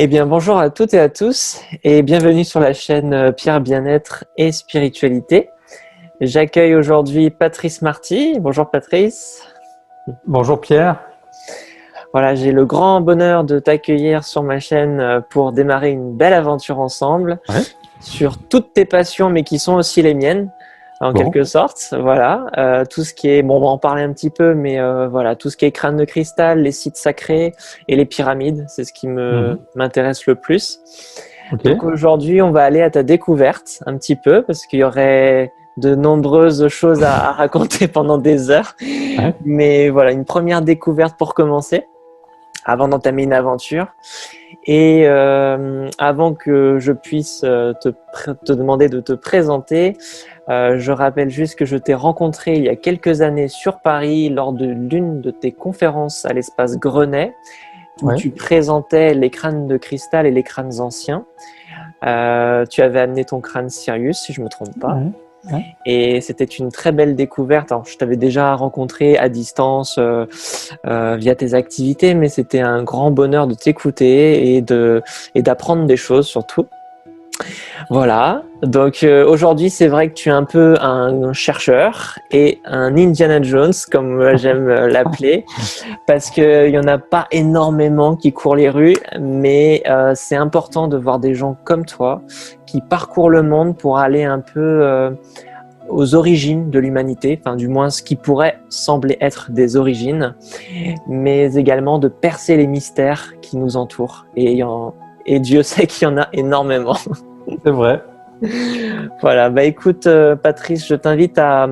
Eh bien, bonjour à toutes et à tous et bienvenue sur la chaîne Pierre Bien-être et Spiritualité. J'accueille aujourd'hui Patrice Marty. Bonjour Patrice. Bonjour Pierre. Voilà, j'ai le grand bonheur de t'accueillir sur ma chaîne pour démarrer une belle aventure ensemble Ouais. sur toutes tes passions mais qui sont aussi les miennes en quelque sorte. Voilà, tout ce qui est, bon, on va en parler un petit peu, mais voilà, tout ce qui est crâne de cristal, les sites sacrés et les pyramides, c'est ce qui m'intéresse le plus. Okay. Donc aujourd'hui, on va aller à ta découverte un petit peu parce qu'il y aurait de nombreuses choses à raconter pendant des heures. Ouais. Mais voilà, une première découverte pour commencer, avant d'entamer une aventure. Et avant que je puisse te demander de te présenter, je rappelle juste que je t'ai rencontré il y a quelques années sur Paris lors de l'une de tes conférences à l'espace Grenet, où tu présentais les crânes de cristal et les crânes anciens. Tu avais amené ton crâne Sirius, si je ne me trompe pas. Ouais. Et c'était une très belle découverte. Alors, je t'avais déjà rencontré à distance via tes activités, mais c'était un grand bonheur de t'écouter et d'apprendre des choses surtout. Voilà, donc aujourd'hui c'est vrai que tu es un peu un chercheur et un Indiana Jones comme j'aime l'appeler, parce qu'il n'y en a pas énormément qui courent les rues, mais c'est important de voir des gens comme toi qui parcourent le monde pour aller un peu aux origines de l'humanité, enfin du moins ce qui pourrait sembler être des origines, mais également de percer les mystères qui nous entourent, et Dieu sait qu'il y en a énormément. C'est vrai. Voilà, bah écoute Patrice, je t'invite à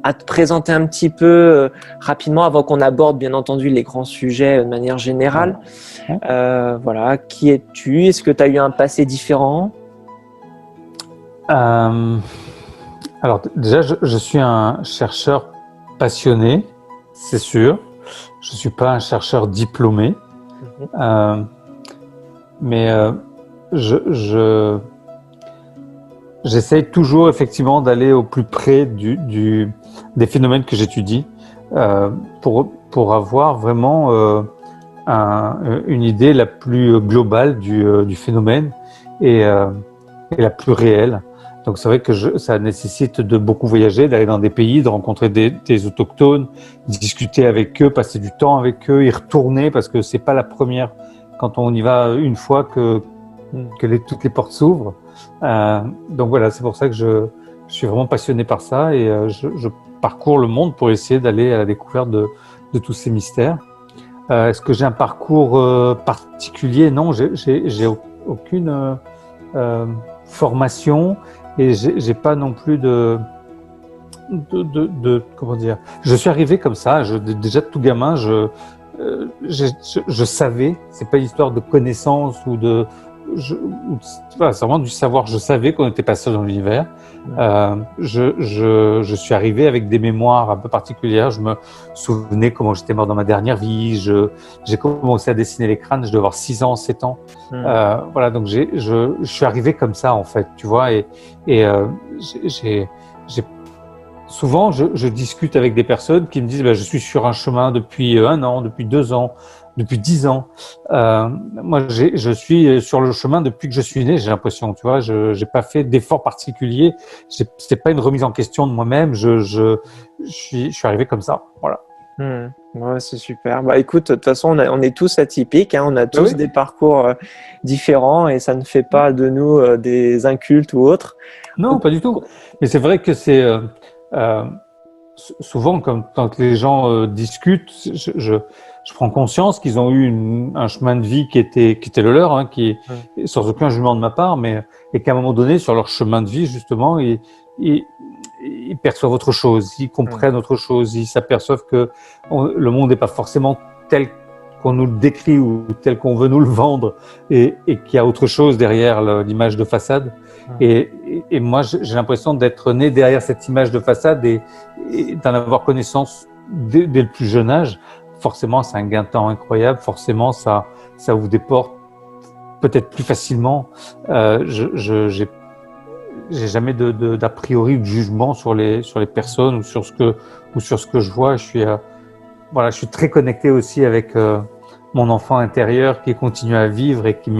te présenter un petit peu rapidement avant qu'on aborde bien entendu les grands sujets de manière générale. Voilà, qui es-tu? Est-ce que tu as eu un passé différent? Alors déjà, je suis un chercheur passionné, c'est sûr. Je ne suis pas un chercheur diplômé, mais j'essaye toujours effectivement d'aller au plus près des phénomènes que j'étudie pour avoir vraiment une idée la plus globale du phénomène et la plus réelle. Donc c'est vrai que ça nécessite de beaucoup voyager, d'aller dans des pays, de rencontrer des autochtones, discuter avec eux, passer du temps avec eux, y retourner parce que c'est pas la première quand on y va une fois que toutes les portes s'ouvrent. Donc voilà, c'est pour ça que je suis vraiment passionné par ça et je parcours le monde pour essayer d'aller à la découverte de tous ces mystères. Est-ce que j'ai un parcours particulier? Non, j'ai aucune formation et j'ai pas non plus de comment dire. Je suis arrivé comme ça. Déjà tout gamin, je savais. C'est pas une histoire de connaissance ou de c'est vraiment du savoir. Je savais qu'on n'était pas seul dans l'univers. Je suis arrivé avec des mémoires un peu particulières. Je me souvenais comment j'étais mort dans ma dernière vie. J'ai commencé à dessiner les crânes. Je devais avoir 6 ans, 7 ans. Voilà, donc je suis arrivé comme ça en fait, tu vois. Et souvent, je discute avec des personnes qui me disent je suis sur un chemin depuis 1 an, depuis 2 ans, depuis 10 ans. Moi, je suis sur le chemin depuis que je suis né, j'ai l'impression, tu vois. Je n'ai pas fait d'effort particulier. C'est pas une remise en question de moi-même. Je suis arrivé comme ça. Voilà. Ouais, c'est super. Bah écoute, de toute façon, on est tous atypiques, hein, on a tous des parcours différents et ça ne fait pas de nous des incultes ou autres. Non, pas du tout. Mais c'est vrai que c'est souvent quand les gens discutent, je prends conscience qu'ils ont eu un chemin de vie qui était le leur, hein, sans aucun jugement de ma part, et qu'à un moment donné, sur leur chemin de vie, justement, ils perçoivent autre chose, ils comprennent autre chose, ils s'aperçoivent que le monde n'est pas forcément tel qu'on nous le décrit ou tel qu'on veut nous le vendre, et qu'il y a autre chose derrière l'image de façade. Et moi, j'ai l'impression d'être né derrière cette image de façade et d'en avoir connaissance dès le plus jeune âge. Forcément, c'est un gain de temps incroyable. Forcément, ça ouvre des portes peut-être plus facilement. J'ai jamais d'a priori ou de jugement sur les personnes ou sur ce que je vois. Je suis très connecté aussi avec mon enfant intérieur qui continue à vivre et qui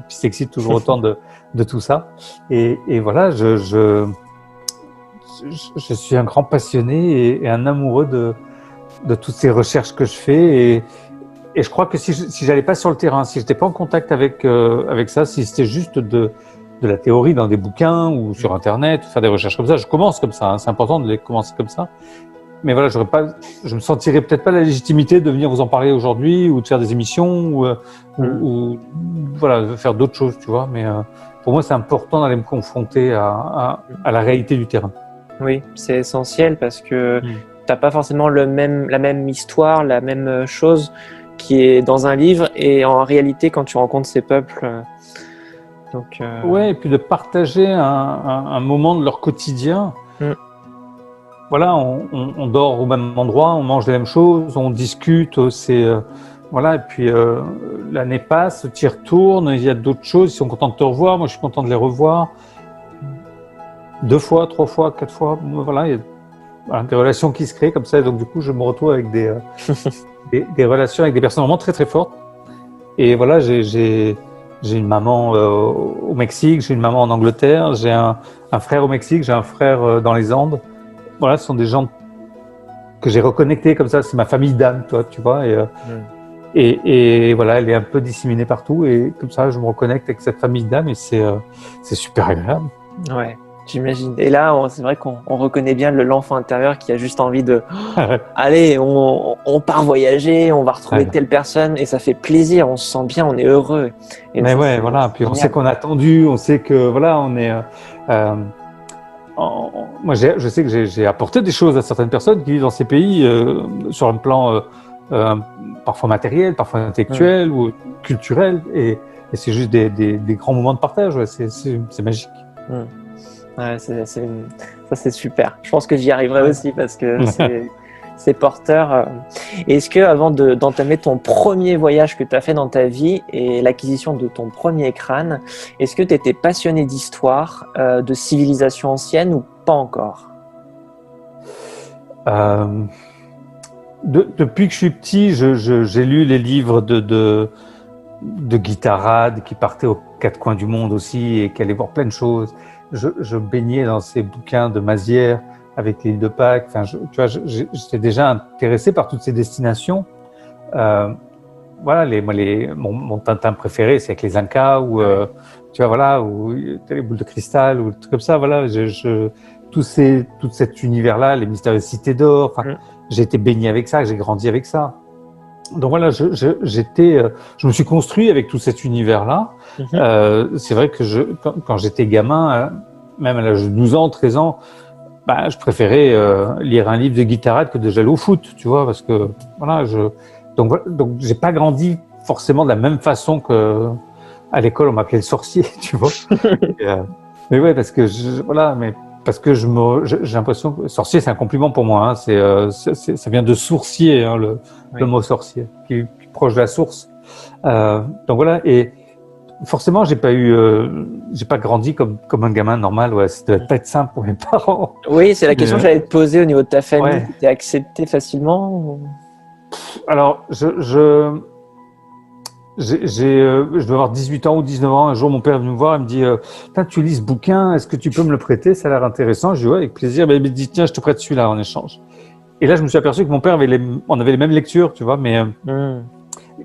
s'excite toujours autant de tout ça. Et voilà, je suis un grand passionné et un amoureux de toutes ces recherches que je fais. Et je crois que si j'allais pas sur le terrain, si j'étais pas en contact avec ça, si c'était juste de la théorie dans des bouquins ou sur Internet, faire des recherches comme ça, je commence comme ça, hein, c'est important de les commencer comme ça. Mais voilà, je me sentirais peut-être pas la légitimité de venir vous en parler aujourd'hui ou de faire des émissions ou voilà, de faire d'autres choses, tu vois. Mais pour moi, c'est important d'aller me confronter à la réalité du terrain. Oui, c'est essentiel parce que t'as pas forcément la même histoire, la même chose qui est dans un livre et en réalité quand tu rencontres ces peuples. Ouais, et puis de partager un moment de leur quotidien. Voilà, on dort au même endroit, on mange les mêmes choses, on discute, voilà, et puis l'année passe, tu y retournes, il y a d'autres choses, ils sont contents de te revoir, moi je suis content de les revoir. 2 fois, 3 fois, 4 fois, voilà, il y a des relations qui se créent comme ça, et donc du coup je me retrouve avec des relations avec des personnes vraiment très très fortes. Et voilà, j'ai une maman au Mexique, j'ai une maman en Angleterre, j'ai un frère au Mexique, j'ai un frère dans les Andes. Voilà, ce sont des gens que j'ai reconnectés comme ça, c'est ma famille d'âme, toi, tu vois, et voilà, elle est un peu disséminée partout, et comme ça, je me reconnecte avec cette famille d'âme, et c'est super agréable. Ouais, j'imagine. Et là, c'est vrai qu'on reconnaît bien l'enfant intérieur qui a juste envie de allez, on part voyager, on va retrouver telle personne, et ça fait plaisir, on se sent bien, on est heureux. Et mais ça, ouais, voilà, puis on sait qu'on a attendu, on sait que, voilà, on est... moi, je sais que j'ai apporté des choses à certaines personnes qui vivent dans ces pays sur un plan parfois matériel, parfois intellectuel ou culturel, et c'est juste des grands moments de partage. Ouais, c'est magique. Ouais, ça c'est super. Je pense que j'y arriverai aussi parce que c'est porteur. Est-ce que avant d'entamer ton premier voyage que tu as fait dans ta vie et l'acquisition de ton premier crâne, est-ce que tu étais passionné d'histoire, de civilisation ancienne ou pas encore? Depuis que je suis petit, j'ai lu les livres de Guittarade qui partaient aux 4 coins du monde aussi et qui allaient voir plein de choses. Je baignais dans ces bouquins de Mazières avec l'île de Pâques. Enfin, tu vois, j'étais déjà intéressé par toutes ces destinations. Voilà, mon Tintin préféré, c'est avec les Incas ou tu vois, voilà, ou les boules de cristal ou des trucs comme ça. Voilà, tout cet univers-là, les mystérieuses cités d'or. Enfin, j'ai été baigné avec ça, j'ai grandi avec ça. Donc voilà, je me suis construit avec tout cet univers-là. C'est vrai que quand j'étais gamin, même à l'âge de 12 ans, 13 ans, bah, je préférais lire un livre de Guittarade que de jouer au foot, tu vois, parce que voilà, donc j'ai pas grandi forcément de la même façon que à l'école on m'appelait le sorcier, tu vois. Mais ouais, parce que j'ai l'impression que sorcier c'est un compliment pour moi, hein, ça vient de sourcier, hein, le mot sorcier, qui est proche de la source. Donc voilà, et forcément j'ai pas grandi comme un gamin normal, ouais, ça devait pas être simple pour mes parents. Oui, c'est la question que j'allais te poser au niveau de ta famille. Ouais. Tu t'es accepté facilement ou... Alors, je devais avoir 18 ans ou 19 ans. Un jour, mon père est venu me voir et me dit tu lis ce bouquin, est-ce que tu peux me le prêter? Ça a l'air intéressant. Je dis ouais, avec plaisir. Il me dit tiens, je te prête celui-là en échange. Et là, je me suis aperçu que mon père on avait les mêmes lectures, tu vois, mais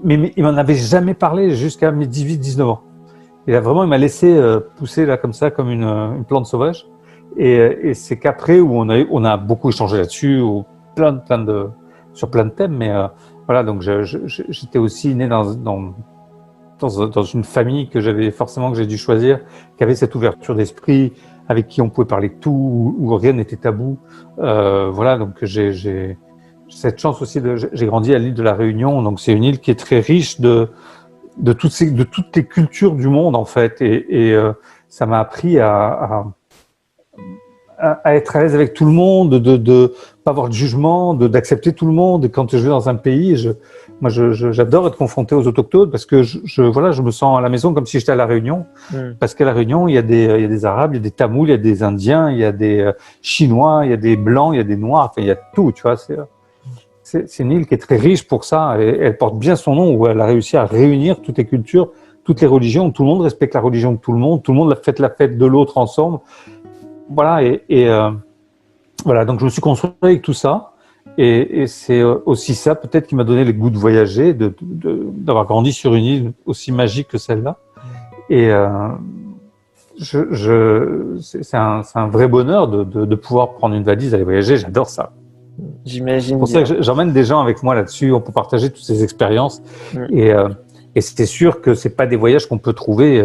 il m'en avait jamais parlé jusqu'à mes 18-19 ans. Et là, vraiment, il m'a laissé pousser là comme ça, comme une plante sauvage. Et c'est qu'après où on a beaucoup échangé là-dessus, sur plein de thèmes, mais voilà, donc j'étais aussi né dans une famille que j'ai dû choisir, qui avait cette ouverture d'esprit, avec qui on pouvait parler de tout, où rien n'était tabou. Voilà, donc j'ai cette chance aussi j'ai grandi à l'île de la Réunion, donc c'est une île qui est très riche de toutes les cultures du monde en fait, et ça m'a appris à être à l'aise avec tout le monde, de pas avoir de jugement, d'accepter tout le monde. Et quand je vais dans un pays, j'adore être confronté aux autochtones parce que je me sens à la maison comme si j'étais à la Réunion. Parce qu'à la Réunion, il y a des Arabes, il y a des Tamouls, il y a des Indiens, il y a des Chinois, il y a des Blancs, il y a des Noirs, enfin il y a tout, tu vois. c'est une île qui est très riche pour ça, et elle porte bien son nom, où elle a réussi à réunir toutes les cultures, toutes les religions, tout le monde respecte la religion de tout le monde fait la fête de l'autre ensemble. Voilà, voilà, donc je me suis construit avec tout ça, et c'est aussi ça peut-être qui m'a donné le goût de voyager, d'avoir grandi sur une île aussi magique que celle-là. Et c'est un vrai bonheur de pouvoir prendre une valise, aller voyager, j'adore ça. J'imagine. C'est pour ça que j'emmène des gens avec moi là-dessus, on peut partager toutes ces expériences. Et c'est sûr que c'est pas des voyages qu'on peut trouver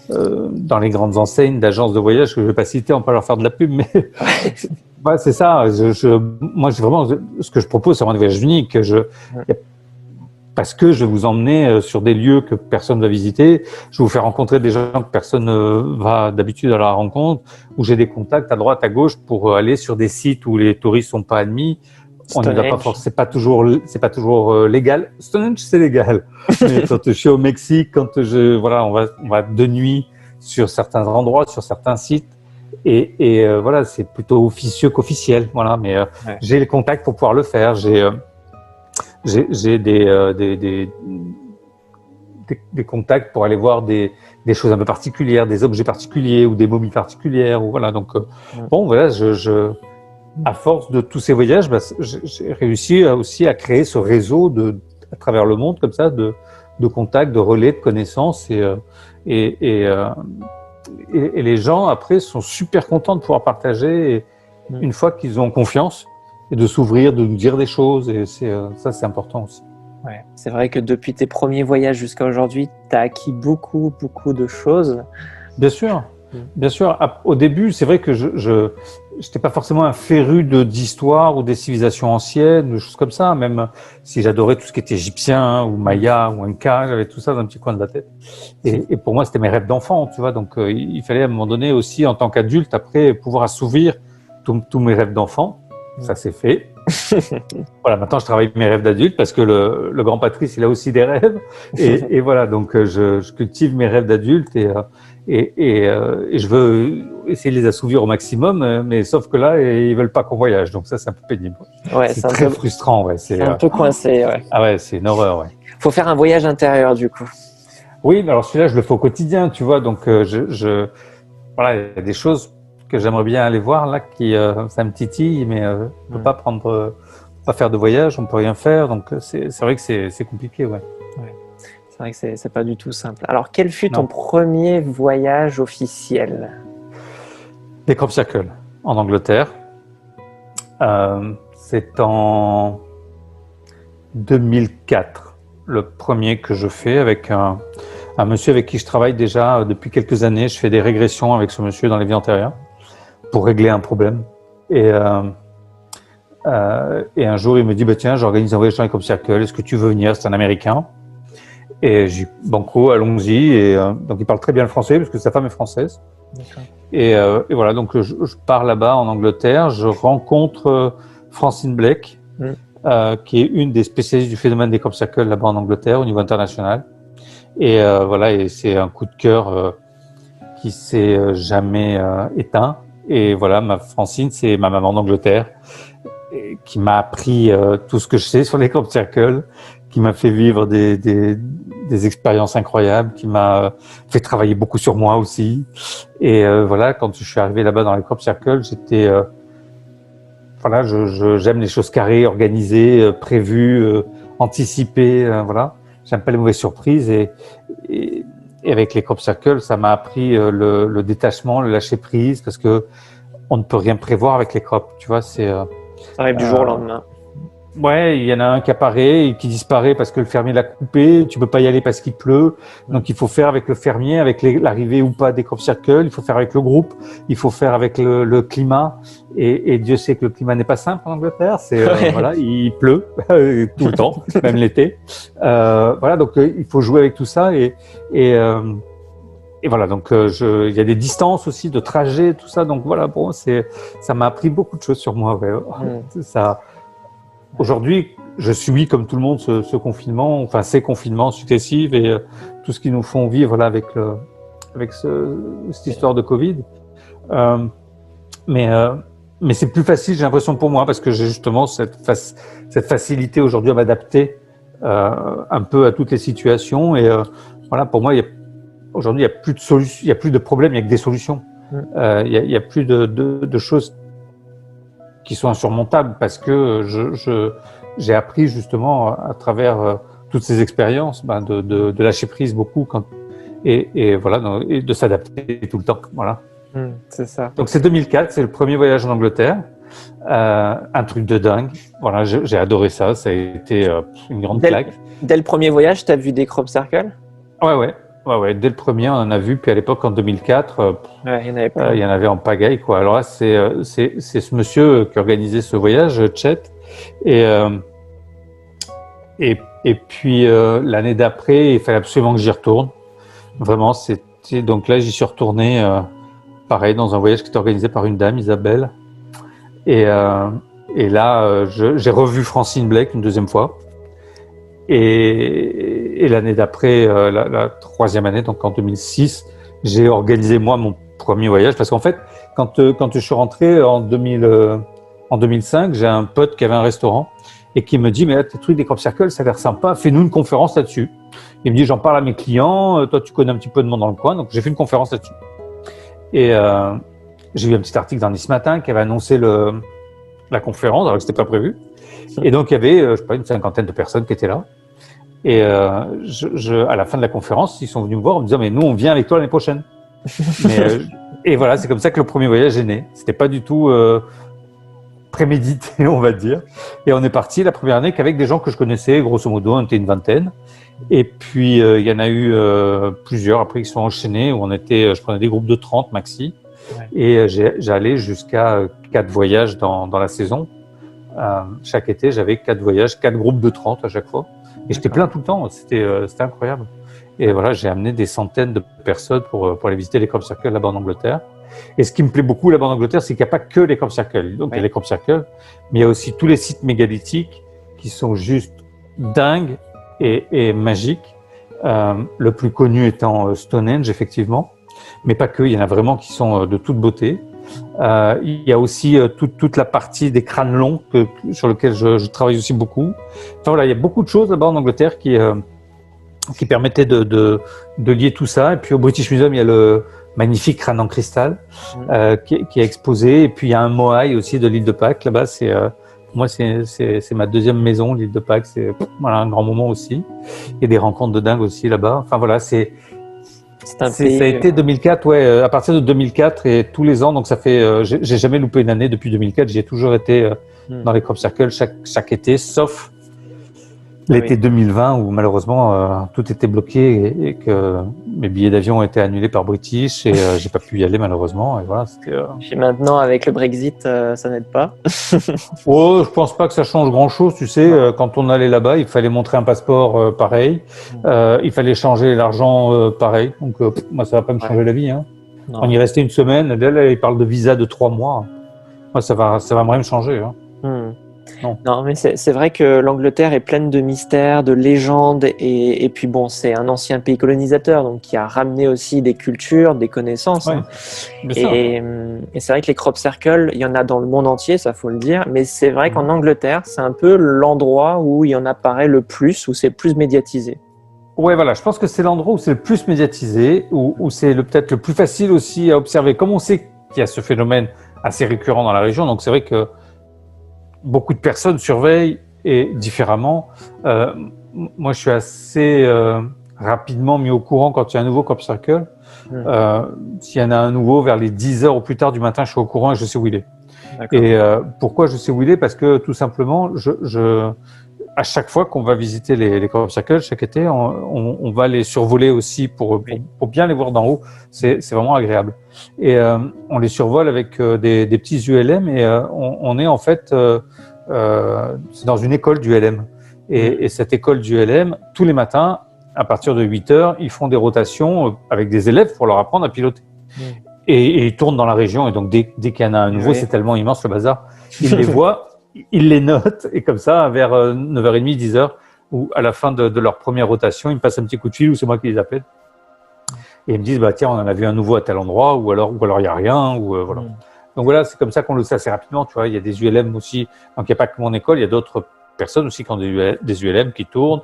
dans les grandes enseignes d'agences de voyage que je vais pas citer, on peut leur faire de la pub, mais ouais, c'est ça. Moi, vraiment ce que je propose, c'est vraiment des voyages uniques. Parce que je vais vous emmener sur des lieux que personne ne va visiter, je vais vous faire rencontrer des gens que personne ne va d'habitude à la rencontre, où j'ai des contacts à droite, à gauche pour aller sur des sites où les touristes sont pas admis. On n'y va pas forcément, c'est pas toujours légal. Stonehenge, c'est légal. Mais quand je suis au Mexique, on va de nuit sur certains endroits, sur certains sites. Et voilà, c'est plutôt officieux qu'officiel. Voilà, mais j'ai les contacts pour pouvoir le faire. J'ai des contacts pour aller voir des choses un peu particulières, des objets particuliers ou des momies particulières. Ou voilà, donc bon, voilà, à force de tous ces voyages, j'ai réussi aussi à créer ce réseau à travers le monde comme ça de contacts, de relais, de connaissances et les gens après sont super contents de pouvoir partager une fois qu'ils ont confiance et de s'ouvrir, de nous dire des choses et ça c'est important aussi. Ouais, c'est vrai que depuis tes premiers voyages jusqu'à aujourd'hui, tu as acquis beaucoup de choses. Bien sûr. Bien sûr, au début, c'est vrai que je n'étais pas forcément un féru d'histoire ou des civilisations anciennes, des choses comme ça, même si j'adorais tout ce qui était égyptien ou maya ou inca, j'avais tout ça dans un petit coin de la tête. Et pour moi, c'était mes rêves d'enfant, tu vois. Donc, il fallait à un moment donné aussi, en tant qu'adulte, après, pouvoir assouvir tous mes rêves d'enfant. Ça s'est fait. Voilà, maintenant je travaille mes rêves d'adulte parce que le grand Patrice, il a aussi des rêves. Et voilà, donc je cultive mes rêves d'adulte et je veux essayer de les assouvir au maximum, mais sauf que là, ils veulent pas qu'on voyage, donc ça c'est un peu pénible. Ouais, c'est très frustrant, ouais. C'est un peu coincé, ouais. Ah ouais, c'est une horreur, ouais. Faut faire un voyage intérieur du coup. Oui, mais alors celui-là, je le fais au quotidien, tu vois, donc voilà, il y a des choses que j'aimerais bien aller voir là, ça me titille, mais on peut pas faire de voyage, on peut rien faire, donc c'est vrai que c'est compliqué, ouais. C'est vrai que c'est pas du tout simple. Alors, quel fut ton premier voyage officiel? Les Crop Circle, en Angleterre. C'est en 2004, le premier que je fais avec un monsieur avec qui je travaille déjà depuis quelques années. Je fais des régressions avec ce monsieur dans les vies antérieures pour régler un problème. Et un jour, il me dit, tiens, j'organise un voyage dans les Crop Circle, est-ce que tu veux venir? C'est un Américain. Et j'ai dit, banco, allons-y. Et donc, il parle très bien le français, parce que sa femme est française. D'accord. Et voilà, donc je pars là-bas en Angleterre, je rencontre Francine Blake, qui est une des spécialistes du phénomène des Crop Circle là-bas en Angleterre, au niveau international. Et voilà, et c'est un coup de cœur qui s'est jamais éteint. Et voilà, Francine, c'est ma maman d'Angleterre, qui m'a appris tout ce que je sais sur les Crop Circle, qui m'a fait vivre des expériences incroyables, qui m'a fait travailler beaucoup sur moi aussi. Et voilà, quand je suis arrivé là-bas dans les Crop Circle, j'étais voilà, j'aime les choses carrées, organisées, prévues, anticipées, voilà. J'aime pas les mauvaises surprises et avec les Crop Circle, ça m'a appris le détachement, le lâcher prise, parce que on ne peut rien prévoir avec les crops, tu vois. Ça arrive du jour au lendemain. Ouais, il y en a un qui apparaît et qui disparaît parce que le fermier l'a coupé. Tu peux pas y aller parce qu'il pleut. Donc il faut faire avec le fermier, avec l'arrivée ou pas des Crop Circle. Il faut faire avec le groupe. Il faut faire avec le climat. Et Dieu sait que le climat n'est pas simple en Angleterre. Voilà, il pleut tout le temps, même l'été. Voilà, donc il faut jouer avec tout ça et voilà, donc il y a des distances aussi, de trajets, tout ça. Donc voilà, bon, ça m'a appris beaucoup de choses sur moi. Ouais. Ça. Aujourd'hui, je suis comme tout le monde ce confinement, enfin ces confinements successifs et tout ce qu'ils nous font vivre là avec cette histoire de Covid. Mais mais c'est plus facile, j'ai l'impression pour moi, parce que j'ai justement cette facilité aujourd'hui à m'adapter un peu à toutes les situations. Et voilà, pour moi, aujourd'hui, il n'y a plus de solutions, il n'y a plus de problèmes, il n'y a que des solutions. Il y a plus de choses qui sont insurmontables, parce que j'ai appris justement à travers toutes ces expériences de lâcher prise beaucoup et voilà, et de s'adapter tout le temps. Voilà. C'est ça. Donc c'est 2004, c'est le premier voyage en Angleterre, un truc de dingue. Voilà, j'ai adoré ça, ça a été une grande claque. Dès le premier voyage, tu as vu des crop circles? Ouais, dès le premier, on en a vu. Puis à l'époque, en 2004, il y en avait plein. Il y en avait en pagaille, quoi. Alors là, c'est ce monsieur qui organisait ce voyage, Chet, et puis l'année d'après, il fallait absolument que j'y retourne. Vraiment, c'était donc là, j'y suis retourné. Pareil, dans un voyage qui était organisé par une dame, Isabelle. Et là, j'ai revu Francine Blake une deuxième fois. Et l'année d'après, la troisième année, donc en 2006, j'ai organisé moi mon premier voyage. Parce qu'en fait, quand je suis rentré en 2005, j'ai un pote qui avait un restaurant et qui me dit « Mais là, tes trucs des crop circles, ça a l'air sympa, fais-nous une conférence là-dessus. » Il me dit « J'en parle à mes clients, toi tu connais un petit peu de monde dans le coin. » Donc j'ai fait une conférence là-dessus. Et j'ai vu un petit article dans Nice Matin qui avait annoncé la conférence, alors que c'était pas prévu. Et donc il y avait, je sais pas, une cinquantaine de personnes qui étaient là. Et à la fin de la conférence, ils sont venus me voir en me disant mais nous on vient avec toi l'année prochaine. Et voilà, c'est comme ça que le premier voyage est né. C'était pas du tout prémédité, on va dire. Et on est parti la première année qu'avec des gens que je connaissais, grosso modo, on était une vingtaine. Et puis il y en a eu plusieurs après qui sont enchaînés où je prenais des groupes de 30 maxi. Ouais. Et j'allais jusqu'à 4 voyages dans la saison. Chaque été, j'avais 4 voyages, 4 groupes de 30 à chaque fois. Et j'étais plein tout le temps, c'était incroyable. Et voilà, j'ai amené des centaines de personnes pour aller visiter les crop circles là-bas en Angleterre. Et ce qui me plaît beaucoup là-bas en Angleterre, c'est qu'il n'y a pas que les crop circles. Donc il y a les crop circles, mais il y a aussi tous les sites mégalithiques qui sont juste dingues et magiques. Le plus connu étant Stonehenge, effectivement. Mais pas que, il y en a vraiment qui sont de toute beauté. Il y a aussi toute la partie des crânes longs sur lequel je travaille aussi beaucoup. Enfin voilà, il y a beaucoup de choses là-bas en Angleterre qui permettaient de lier tout ça. Et puis au British Museum, il y a le magnifique crâne en cristal qui est exposé. Et puis il y a un moai aussi de l'île de Pâques. Là-bas, moi, c'est ma deuxième maison, l'île de Pâques. C'est voilà, un grand moment aussi. Il y a des rencontres de dingue aussi là-bas. Enfin voilà, ça a été 2004, ouais. À partir de 2004 et tous les ans, donc ça fait, j'ai jamais loupé une année depuis 2004. J'y ai toujours été dans les crop circles chaque été, sauf l'été 2020 où malheureusement tout était bloqué et que mes billets d'avion ont été annulés par British et j'ai pas pu y aller malheureusement. Et voilà, Puis maintenant avec le Brexit, ça n'aide pas. Oh, je pense pas que ça change grand-chose. Tu sais, quand on allait là-bas, il fallait montrer un passeport pareil, il fallait changer l'argent pareil. Donc moi, ça va pas me changer la vie. Hein. On y restait une semaine. Là, il parle de visa de 3 mois. Moi, ça va rien me changer. Hein. Non, mais c'est vrai que l'Angleterre est pleine de mystères, de légendes, et puis bon, c'est un ancien pays colonisateur, donc qui a ramené aussi des cultures, des connaissances. Ouais, et c'est vrai que les crop circles, il y en a dans le monde entier, ça faut le dire, mais c'est vrai qu'en Angleterre, c'est un peu l'endroit où il y en apparaît le plus, où c'est plus médiatisé. Ouais, voilà, je pense que c'est l'endroit où c'est le plus médiatisé, où c'est peut-être le plus facile aussi à observer. Comme on sait qu'il y a ce phénomène assez récurrent dans la région, donc c'est vrai que beaucoup de personnes surveillent et différemment. Moi, je suis assez rapidement mis au courant quand il y a un nouveau crop circle. S'il y en a un nouveau, vers les 10 heures au plus tard du matin, je suis au courant et je sais où il est. Et pourquoi je sais où il est? Parce que tout simplement, à chaque fois qu'on va visiter les crop circles, chaque été, on va les survoler aussi pour bien les voir d'en haut. C'est vraiment agréable. Et on les survole avec des petits ULM et on est en fait c'est dans une école d'ULM. Et cette école d'ULM, tous les matins, à partir de 8 heures, ils font des rotations avec des élèves pour leur apprendre à piloter. Et ils tournent dans la région. Et donc, dès qu'il y en a un nouveau, c'est tellement immense le bazar. Ils les voient, ils les notent. Et comme ça, vers 9h30, 10h, ou à la fin de leur première rotation, ils me passent un petit coup de fil ou c'est moi qui les appelle. Et ils me disent, bah, tiens, on en a vu un nouveau à tel endroit, ou alors il n'y a rien, ou voilà. Donc voilà, c'est comme ça qu'on le sait assez rapidement. Tu vois, il y a des ULM aussi. Donc il n'y a pas que mon école, il y a d'autres personnes aussi qui ont des ULM qui tournent.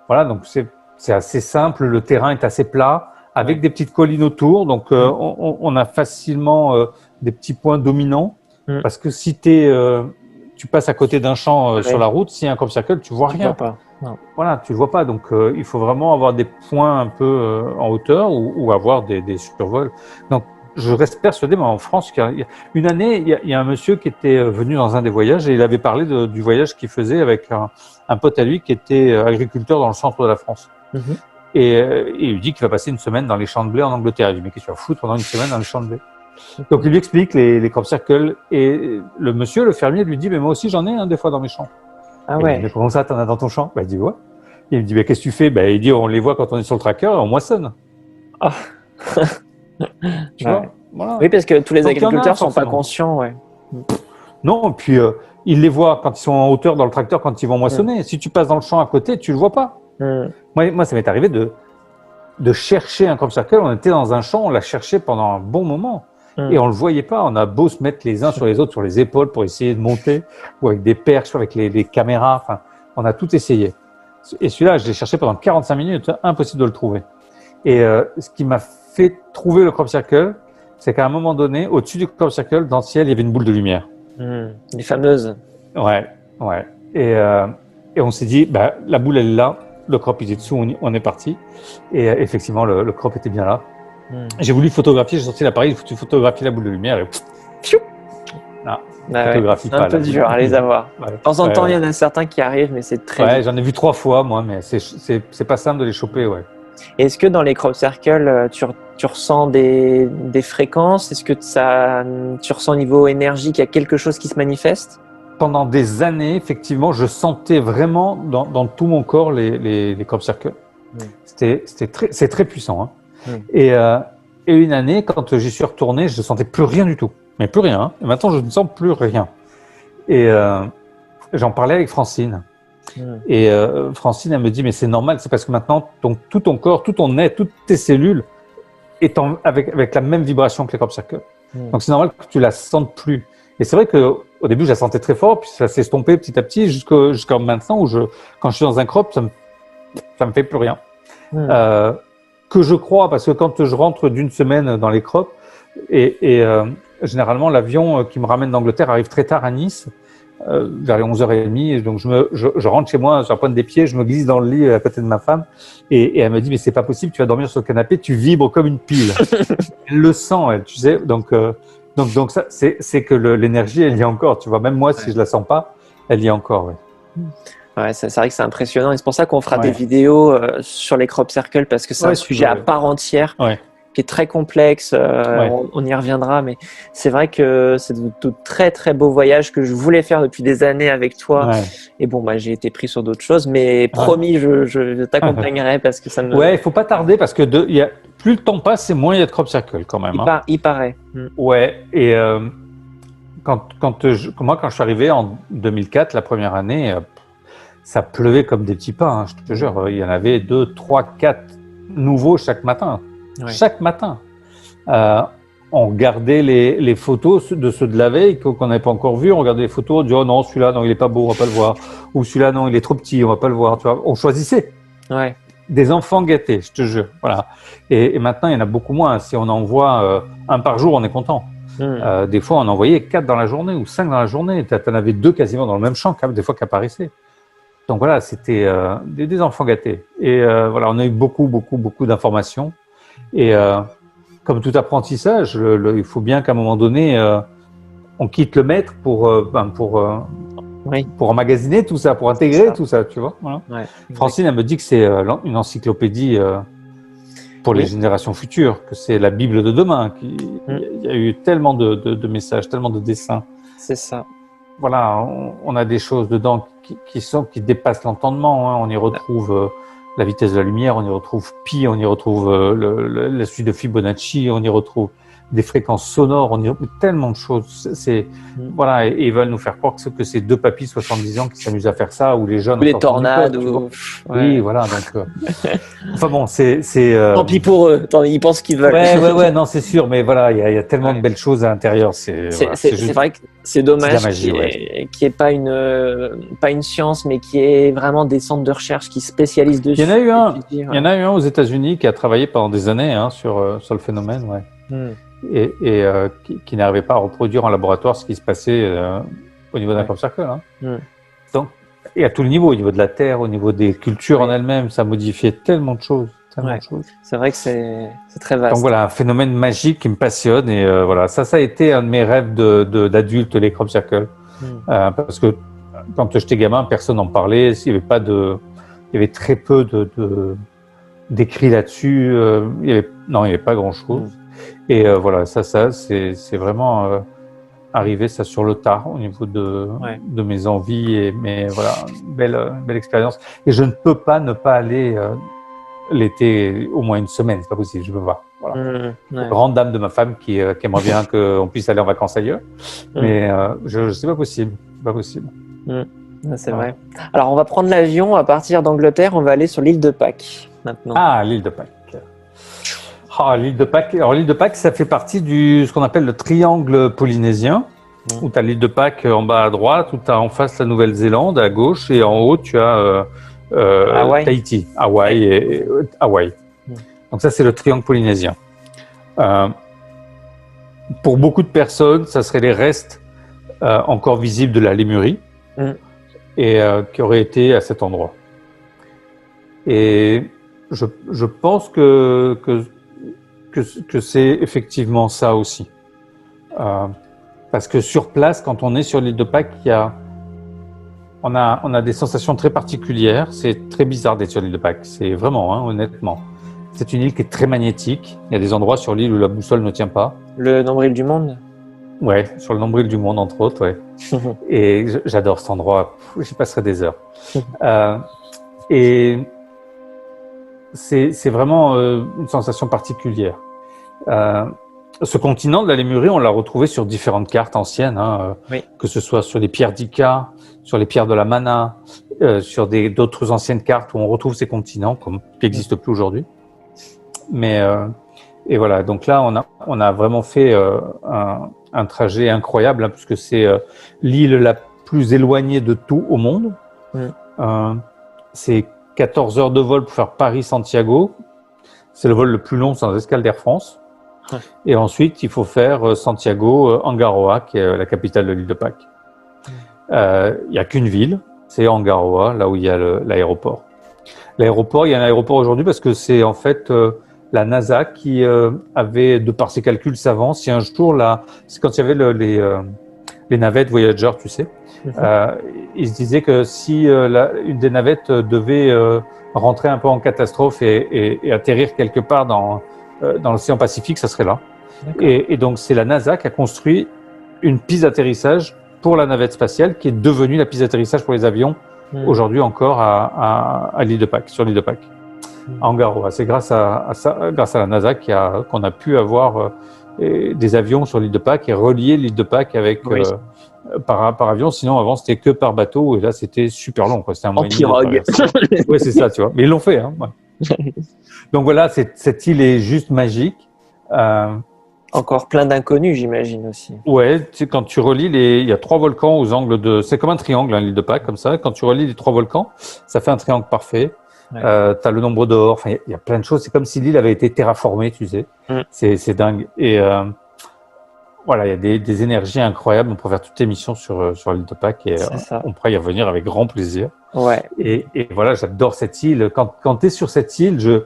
Voilà, donc c'est assez simple. Le terrain est assez plat avec des petites collines autour. Donc on a facilement des petits points dominants parce que si tu passes à côté d'un champ sur la route, s'il y a un crop circle, tu vois rien. Vois pas. Non. Voilà, tu le vois pas. Donc, il faut vraiment avoir des points un peu en hauteur ou avoir des survols. Donc, je reste persuadé, moi, en France, qu'il y a une année, il y a un monsieur qui était venu dans un des voyages et il avait parlé du voyage qu'il faisait avec un pote à lui qui était agriculteur dans le centre de la France. Et il lui dit qu'il va passer une semaine dans les champs de blé en Angleterre. Il dit, mais qu'est-ce que tu vas foutre pendant une semaine dans les champs de blé? Donc, il lui explique les crop circles et le monsieur, le fermier, lui dit, mais moi aussi, j'en ai des fois dans mes champs. Ah Il ouais. dit, mais comment ça, t'en as dans ton champ? Il dit, ouais. Il me dit, mais qu'est-ce que tu fais? Il dit, on les voit quand on est sur le tracker, on moissonne. Ah. Tu vois? Voilà. Oui, parce que tous les Donc, agriculteurs ne sont pas forcément conscients. Ouais. Non, et puis ils les voient quand ils sont en hauteur dans le tracteur, quand ils vont moissonner. Si tu passes dans le champ à côté, tu le vois pas. Moi, ça m'est arrivé de chercher un crop circle. On était dans un champ, on l'a cherché pendant un bon moment. Et on le voyait pas. On a beau se mettre les uns sur les autres, sur les épaules pour essayer de monter, ou avec des perches, ou avec les caméras. Enfin, on a tout essayé. Et celui-là, je l'ai cherché pendant 45 minutes. Impossible de le trouver. Et ce qui m'a fait trouver le crop circle, c'est qu'à un moment donné, au-dessus du crop circle, dans le ciel, il y avait une boule de lumière. Les fameuses. Ouais. Et on s'est dit, la boule, elle est là. Le crop, il est dessous. On est parti. Et effectivement, le crop était bien là. J'ai voulu photographier. J'ai sorti l'appareil. J'ai photographié la boule de lumière. Et photographie c'est un peu dur à les avoir. Ouais. De temps en temps, il y en a certains qui arrivent, mais c'est très. J'en ai vu 3 fois, moi, mais c'est pas simple de les choper, ouais. Est-ce que dans les crop circles, tu ressens des fréquences? Est-ce que tu ressens au niveau énergie qu'il y a quelque chose qui se manifeste? Pendant des années, effectivement, je sentais vraiment dans tout mon corps les crop circles. C'est très puissant. Et une année, quand j'y suis retourné, je ne sentais plus rien du tout. Mais plus rien. Et maintenant, je ne sens plus rien. Et j'en parlais avec Francine. Et Francine, elle me dit, mais c'est normal, c'est parce que maintenant, tout ton corps, tout ton être, toutes tes cellules est avec la même vibration que les crop circles. Donc c'est normal que tu la sentes plus. Et c'est vrai qu'au début, je la sentais très fort, puis ça s'est estompé petit à petit jusqu'à maintenant où quand je suis dans un crop, ça me fait plus rien. Que je crois, parce que quand je rentre d'une semaine dans les crops, et généralement l'avion qui me ramène d'Angleterre arrive très tard à Nice, vers les 11h30, donc je rentre chez moi sur la pointe des pieds, je me glisse dans le lit à côté de ma femme, et elle me dit, mais c'est pas possible, tu vas dormir sur le canapé, tu vibres comme une pile. Elle le sent, elle, tu sais, donc ça, c'est que l'énergie, elle y est encore, tu vois, même moi, si je la sens pas, elle y est encore, Ouais, c'est vrai que c'est impressionnant et c'est pour ça qu'on fera des vidéos sur les crop circles parce que c'est un sujet à part entière qui est très complexe. On y reviendra, mais c'est vrai que c'est de très très beaux voyages que je voulais faire depuis des années avec toi. Et bon, j'ai été pris sur d'autres choses, mais promis, je t'accompagnerai parce que ça me. Ouais, il faut pas tarder parce que plus le temps passe, et moins il y a de crop circle quand même. Il paraît. Ouais, et quand je suis arrivé en 2004, la première année. Ça pleuvait comme des petits pains, je te jure. Il y en avait 2, 3, 4 nouveaux chaque matin. Chaque matin. On regardait les photos de ceux de la veille qu'on n'avait pas encore vus. On regardait les photos, on disait, oh non, celui-là, non, il est pas beau, on va pas le voir. Ou celui-là, non, il est trop petit, on va pas le voir. Tu vois, on choisissait. Des enfants gâtés, je te jure. Voilà. Et maintenant, il y en a beaucoup moins. Si on en voit un par jour, on est content. Des fois, on en voyait 4 dans la journée ou 5 dans la journée. Tu en avais 2 quasiment dans le même champ, des fois, qui apparaissaient. Donc voilà, c'était des enfants gâtés. Et voilà, on a eu beaucoup d'informations. Et comme tout apprentissage, il faut bien qu'à un moment donné, on quitte le maître pour emmagasiner tout ça, pour intégrer tout ça, tu vois. Voilà. Francine, elle me dit que c'est une encyclopédie pour les générations futures, que c'est la Bible de demain. Il y a eu tellement de messages, tellement de dessins. C'est ça. Voilà, on a des choses dedans qui dépassent l'entendement. On y retrouve la vitesse de la lumière, on y retrouve pi, on y retrouve la suite de Fibonacci, on y retrouve des fréquences sonores, on y a tellement de choses. Voilà, et ils veulent nous faire croire que c'est deux papis 70 ans qui s'amusent à faire ça, ou les jeunes. Ou les tornades, ou... Oui, voilà, donc... Enfin bon, Tant pis pour eux, ils pensent qu'ils veulent. Ouais, non, c'est sûr, mais voilà, il y a tellement de belles choses à l'intérieur. C'est vrai que c'est dommage qu'il n'y ait pas une science, mais qui est vraiment des centres de recherche qui spécialisent dessus. Il y en a eu un aux États-Unis qui a travaillé pendant des années sur le phénomène, et qui n'arrivait pas à reproduire en laboratoire ce qui se passait au niveau d'un crop circle. Donc, et à tout le niveau, au niveau de la Terre, au niveau des cultures en elles-mêmes, ça modifiait tellement de choses. C'est vrai que c'est très vaste. Donc voilà, un phénomène magique qui me passionne, et voilà, ça a été un de mes rêves d'adulte, les crop circles, parce que quand j'étais gamin, personne n'en parlait, il y avait très peu d'écrits là-dessus, il y avait pas grand-chose. Et voilà, ça c'est vraiment arrivé ça sur le tard au niveau de mes envies, mais voilà, belle expérience. Et je ne peux pas ne pas aller l'été au moins une semaine, c'est pas possible, je peux pas. Voilà. Grande dame de ma femme qui aimerait bien qu'on puisse aller en vacances ailleurs, mais c'est pas possible, C'est vrai. Alors on va prendre l'avion à partir d'Angleterre, on va aller sur l'île de Pâques maintenant. Ah, l'île de Pâques. L'île de Pâques. Alors l'île de Pâques, ça fait partie ce qu'on appelle le triangle polynésien, où tu as l'île de Pâques en bas à droite, où tu as en face la Nouvelle-Zélande à gauche, et en haut tu as Tahiti, Hawaï et Hawaï. Donc ça, c'est le triangle polynésien. Pour beaucoup de personnes, ça serait les restes encore visibles de la Lémurie, et qui auraient été à cet endroit. Et je pense que c'est effectivement ça aussi. Parce que sur place, quand on est sur l'île de Pâques, on a des sensations très particulières. C'est très bizarre d'être sur l'île de Pâques. C'est vraiment, honnêtement. C'est une île qui est très magnétique. Il y a des endroits sur l'île où la boussole ne tient pas. Le nombril du monde ? Ouais, sur le nombril du monde, entre autres, ouais. Et j'adore cet endroit. J'y passerai des heures. Et c'est vraiment une sensation particulière. Ce continent de la Lémurie, on l'a retrouvé sur différentes cartes anciennes, que ce soit sur les pierres d'Ica, sur les pierres de la Mana, sur d'autres anciennes cartes où on retrouve ces continents qui n'existent plus aujourd'hui. Mais et voilà, donc là on a vraiment fait un trajet incroyable, puisque c'est l'île la plus éloignée de tout au monde. C'est 14 heures de vol pour faire Paris-Santiago. C'est le vol le plus long sans escale d'Air France. Et ensuite, il faut faire Santiago-Angaroa, qui est la capitale de l'île de Pâques. Il n'y a qu'une ville, c'est Angaroa, là où il y a l'aéroport. L'aéroport, il y a un aéroport aujourd'hui parce que c'est en fait la NASA qui avait, de par ses calculs savants, si un jour, c'est quand il y avait les navettes Voyager, tu sais, il se disait que si une des navettes devait rentrer un peu en catastrophe et atterrir quelque part dans l'océan Pacifique, ça serait là. Et donc, c'est la NASA qui a construit une piste d'atterrissage pour la navette spatiale, qui est devenue la piste d'atterrissage pour les avions, aujourd'hui encore à l'île de Pâques, sur l'île de Pâques, à Angaroa. C'est grâce à la NASA qu'on a pu avoir des avions sur l'île de Pâques et relier l'île de Pâques avec par avion. Sinon, avant, c'était que par bateau, et là, c'était super long, quoi. C'était un mois et demi. Pirogue. Oui, c'est ça, tu vois. Mais ils l'ont fait, Donc voilà, cette île est juste magique. Encore plein d'inconnus, j'imagine aussi. Ouais, tu sais, quand tu relis il y a 3 volcans aux angles c'est comme un triangle, l'île de Pâques, comme ça. Quand tu relis les 3 volcans, ça fait un triangle parfait. T'as le nombre d'or, enfin, il y a plein de choses. C'est comme si l'île avait été terraformée, tu sais. C'est dingue. Et voilà, il y a des énergies incroyables. On peut faire toutes les missions sur l'île de Pâques, et on pourra y revenir avec grand plaisir. Ouais. Et voilà, j'adore cette île. Quand tu es sur cette île,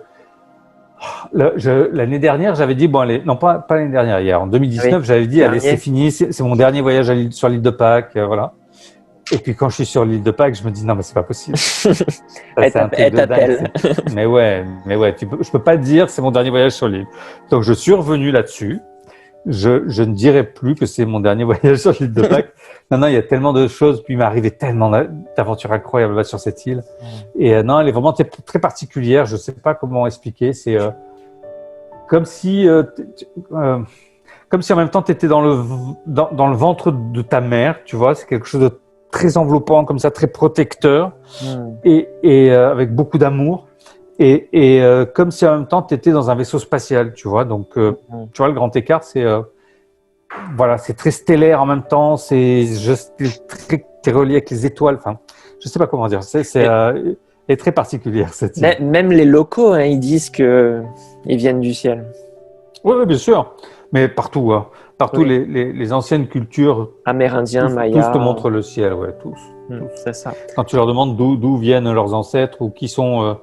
l'année dernière, j'avais dit, bon, allez, non, pas l'année dernière, hier, en 2019, j'avais dit, allez, c'est fini, c'est mon dernier voyage sur l'île de Pâques, voilà. Et puis quand je suis sur l'île de Pâques, je me dis, non, mais c'est pas possible. Elle t'appelle. Mais ouais, je peux pas dire, c'est mon dernier voyage sur l'île. Donc je suis revenu là-dessus. Je ne dirai plus que c'est mon dernier voyage sur l'île de Pâques. Non, il y a tellement de choses, puis il m'est arrivé tellement d'aventures incroyables là sur cette île. Et non, elle est vraiment très particulière. Je sais pas comment expliquer. C'est comme si comme si en même temps tu étais dans le ventre de ta mère, tu vois. C'est quelque chose de très enveloppant, comme ça, très protecteur, et avec beaucoup d'amour. Et comme si en même temps tu étais dans un vaisseau spatial, tu vois. Donc, tu vois, le grand écart, c'est voilà, c'est très stellaire en même temps. C'est t'es relié avec les étoiles. Enfin, je sais pas comment dire. Elle est très particulière cette île. Même les locaux, hein, ils disent que ils viennent du ciel. Oui, bien sûr. Mais partout, hein. Partout, Oui. les anciennes cultures, Amérindiens, tous Mayas. te montrent le ciel, ouais, tous. C'est ça. Quand tu leur demandes d'où viennent leurs ancêtres ou qui sont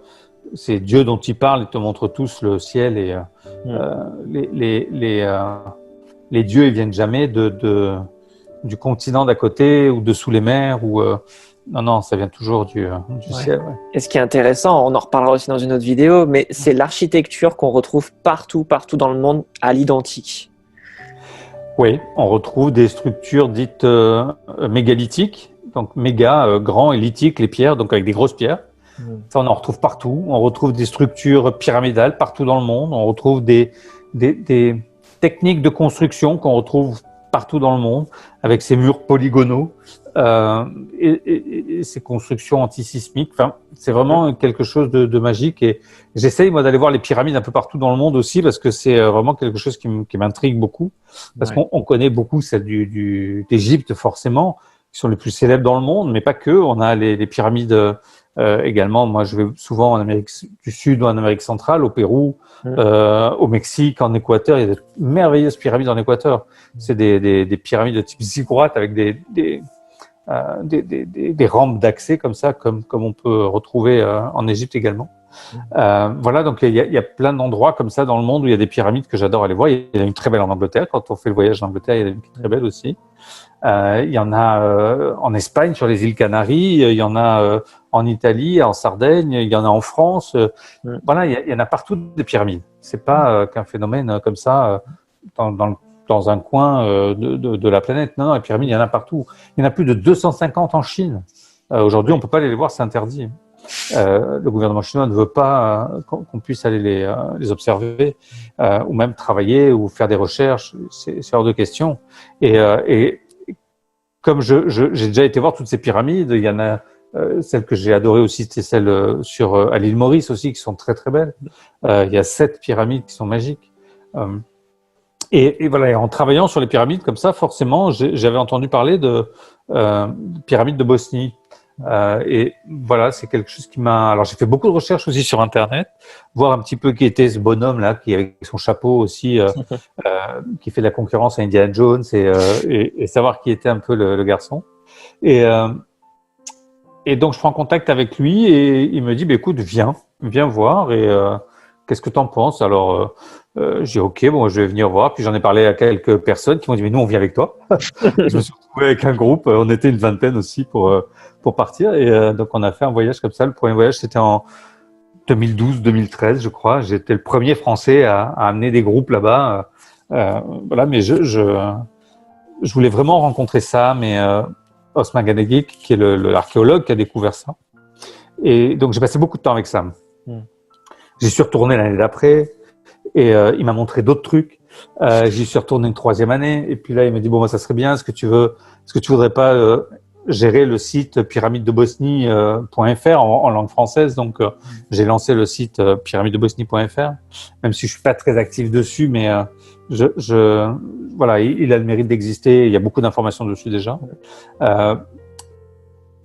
ces dieux dont ils parlent, ils te montrent tous le ciel et les dieux, ils viennent jamais du continent d'à côté ou de sous les mers ou non, ça vient toujours du ciel. Ouais. Et ce qui est intéressant, on en reparlera aussi dans une autre vidéo, mais c'est l'architecture qu'on retrouve partout dans le monde à l'identique. Oui, on retrouve des structures dites mégalithiques, donc méga, grand, et lithique, les pierres, donc avec des grosses pierres. Ça, on en retrouve partout. On retrouve des structures pyramidales partout dans le monde. On retrouve des techniques de construction qu'on retrouve partout dans le monde, avec ces murs polygonaux et ces constructions antisismiques. Enfin, c'est vraiment quelque chose de magique. Et j'essaye, moi, d'aller voir les pyramides un peu partout dans le monde aussi, parce que c'est vraiment quelque chose qui m'intrigue beaucoup. Parce qu'on connaît beaucoup celles d'Égypte, forcément, qui sont les plus célèbres dans le monde, mais pas que. On a les pyramides également. Moi, je vais souvent en Amérique du Sud ou en Amérique centrale, au Pérou, au Mexique, en Équateur. Il y a de merveilleuses pyramides en Équateur. C'est des pyramides de type ziggurat avec des rampes d'accès comme ça, comme on peut retrouver en Égypte également. Voilà, donc il y a plein d'endroits comme ça dans le monde où il y a des pyramides que j'adore aller voir. Il y en a une très belle en Angleterre. Quand on fait le voyage en Angleterre, il y en a une qui est très belle aussi. Il y en a en Espagne, sur les îles Canaries. Il y en a en Italie, en Sardaigne. Il y en a en France. Voilà, il y en a partout des pyramides. C'est pas qu'un phénomène comme ça dans un coin de la planète. Non, les pyramides, il y en a partout. Il y en a plus de 250 en Chine. Aujourd'hui, on peut pas aller les voir, c'est interdit. Le gouvernement chinois ne veut pas qu'on puisse aller les observer ou même travailler ou faire des recherches. C'est hors de question. Et comme j'ai déjà été voir toutes ces pyramides, il y en a celles que j'ai adorées aussi, c'est celles à l'île Maurice aussi, qui sont très très belles. Il y a 7 pyramides qui sont magiques. Et voilà, et en travaillant sur les pyramides comme ça, forcément, j'avais entendu parler de pyramides de Bosnie. Et voilà, c'est quelque chose qui m'a. Alors, j'ai fait beaucoup de recherches aussi sur Internet, voir un petit peu qui était ce bonhomme-là, qui avec son chapeau aussi, qui fait de la concurrence à Indiana Jones, et savoir qui était un peu le garçon. Et donc, je prends contact avec lui et il me dit, bah, écoute, viens voir et qu'est-ce que t'en penses? Alors, j'ai dit, ok, bon, je vais venir voir. Puis j'en ai parlé à quelques personnes qui m'ont dit, mais nous, on vient avec toi. Je me suis retrouvé avec un groupe. On était une vingtaine aussi pour partir. Et donc, on a fait un voyage comme ça. Le premier voyage, c'était en 2012-2013, je crois. J'étais le premier Français à amener des groupes là-bas. Voilà, mais je voulais vraiment rencontrer Sam et Osman Ganegik, qui est l'archéologue qui a découvert ça. Et donc, j'ai passé beaucoup de temps avec Sam. J'y suis retourné l'année d'après et il m'a montré d'autres trucs. J'y suis retourné une 3e année et puis là, il m'a dit, bon, ça serait bien, est-ce que tu voudrais pas gérer le site pyramidedebosnie.fr en langue française. Donc, j'ai lancé le site pyramidedebosnie.fr, même si je suis pas très actif dessus, mais voilà, il a le mérite d'exister. Il y a beaucoup d'informations dessus déjà.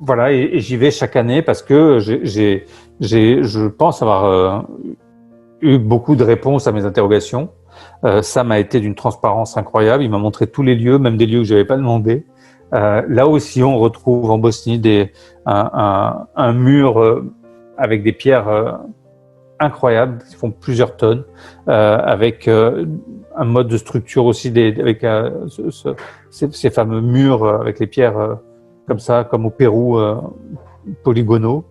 Voilà, et j'y vais chaque année parce que je pense avoir eu beaucoup de réponses à mes interrogations. Ça m'a été d'une transparence incroyable. Il m'a montré tous les lieux, même des lieux que je n'avais pas demandé. Là aussi, on retrouve en Bosnie un mur avec des pierres incroyables, qui font plusieurs tonnes, avec un mode de structure aussi, avec ces fameux murs avec les pierres comme ça, comme au Pérou, polygonaux.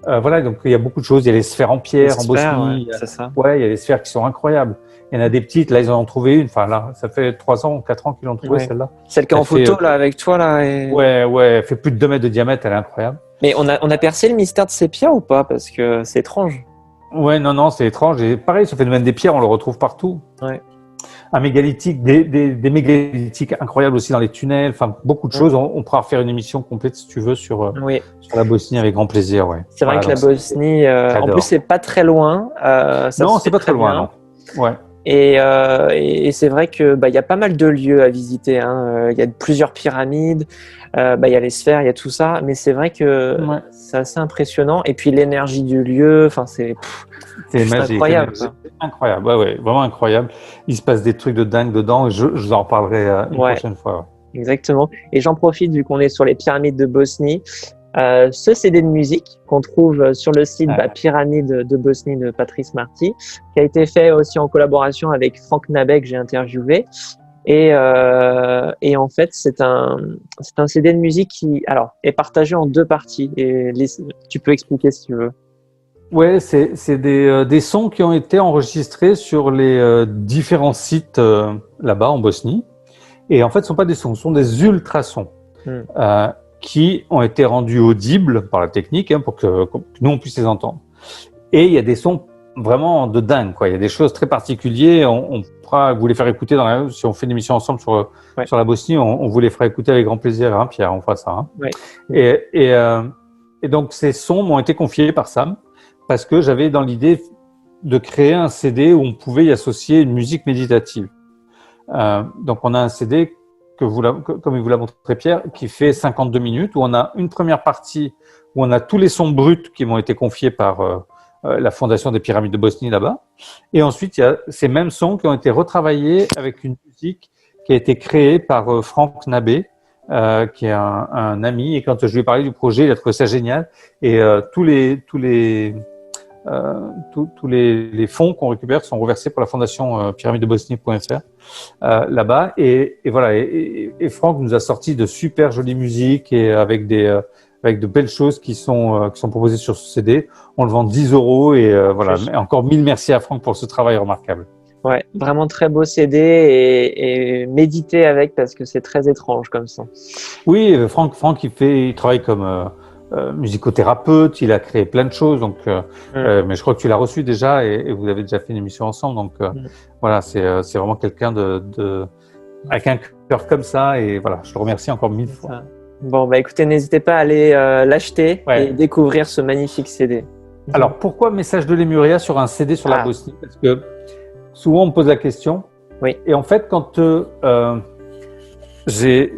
Voilà, donc il y a beaucoup de choses. Il y a les sphères en pierre en Bosnie. Ouais, c'est ça. Ouais, il y a des sphères qui sont incroyables. Il y en a des petites. Là, ils en ont trouvé une. Enfin, là, ça fait 3 ans, 4 ans qu'ils l'ont trouvée, celle-là. Celle qui est en photo, là, avec toi, là. Ouais, elle fait plus de 2 mètres de diamètre. Elle est incroyable. Mais on a percé le mystère de ces pierres ou pas? Parce que c'est étrange. Ouais, non, c'est étrange. Et pareil, ce phénomène des pierres, on le retrouve partout. Ouais. un mégalithique, des mégalithiques incroyables aussi dans les tunnels, enfin beaucoup de choses. On pourra faire une émission complète si tu veux sur la Bosnie avec grand plaisir. Ouais. C'est vrai que la Bosnie, en plus, c'est pas très loin. Non, c'est pas très loin, non. Ouais. Et c'est vrai que il y a pas mal de lieux à visiter. Il y a plusieurs pyramides, il y a les sphères, il y a tout ça. Mais c'est vrai que c'est assez impressionnant. Et puis l'énergie du lieu, enfin c'est magique, incroyable. Incroyable, ouais, vraiment incroyable. Il se passe des trucs de dingue dedans. Je vous en reparlerai une prochaine fois. Ouais. Exactement. Et j'en profite vu qu'on est sur les pyramides de Bosnie. Ce CD de musique qu'on trouve sur le site Pyramide de Bosnie de Patrice Marty, qui a été fait aussi en collaboration avec Franck Nabet que j'ai interviewé. Et en fait, c'est un CD de musique qui est partagé en 2 parties. Et tu peux expliquer si tu veux. Ouais, c'est des sons qui ont été enregistrés sur les différents sites là-bas en Bosnie. Et en fait, ce sont pas des sons, ce sont des ultrasons qui ont été rendus audibles par la technique pour que nous on puisse les entendre. Et il y a des sons vraiment de dingue, quoi. Il y a des choses très particulières. On pourra vous les faire écouter si on fait une émission ensemble sur la Bosnie, on vous les fera écouter avec grand plaisir, hein, Pierre. On fera ça. Hein. Ouais. Et donc ces sons m'ont été confiés par Sam. Parce que j'avais dans l'idée de créer un CD où on pouvait y associer une musique méditative. Donc on a un CD comme il vous l'a montré Pierre, qui fait 52 minutes, où on a une première partie où on a tous les sons bruts qui m'ont été confiés par la Fondation des Pyramides de Bosnie là-bas. Et ensuite, il y a ces mêmes sons qui ont été retravaillés avec une musique qui a été créée par Franck Nabet, qui est un ami. Et quand je lui ai parlé du projet, il a trouvé ça génial. Et tous les fonds qu'on récupère sont reversés pour la fondation pyramidedebosnie.fr là-bas et voilà et Franck nous a sorti de super jolies musiques et avec de belles choses qui sont proposées sur ce CD. On le vend 10 € et voilà. Encore 1000 merci à Franck pour ce travail remarquable. Ouais, vraiment très beau CD et méditer avec parce que c'est très étrange comme ça. Oui, Franck il travaille comme musicothérapeute, il a créé plein de choses, donc mais je crois que tu l'as reçu déjà et vous avez déjà fait une émission ensemble, donc voilà, c'est vraiment quelqu'un avec un cœur comme ça et voilà, je le remercie encore 1000 fois. Bon, écoutez, n'hésitez pas à aller l'acheter et découvrir ce magnifique CD. Alors pourquoi Message de Lemuria sur un CD sur la Bosnie? Parce que souvent on me pose la question. Oui. Et en fait, quand je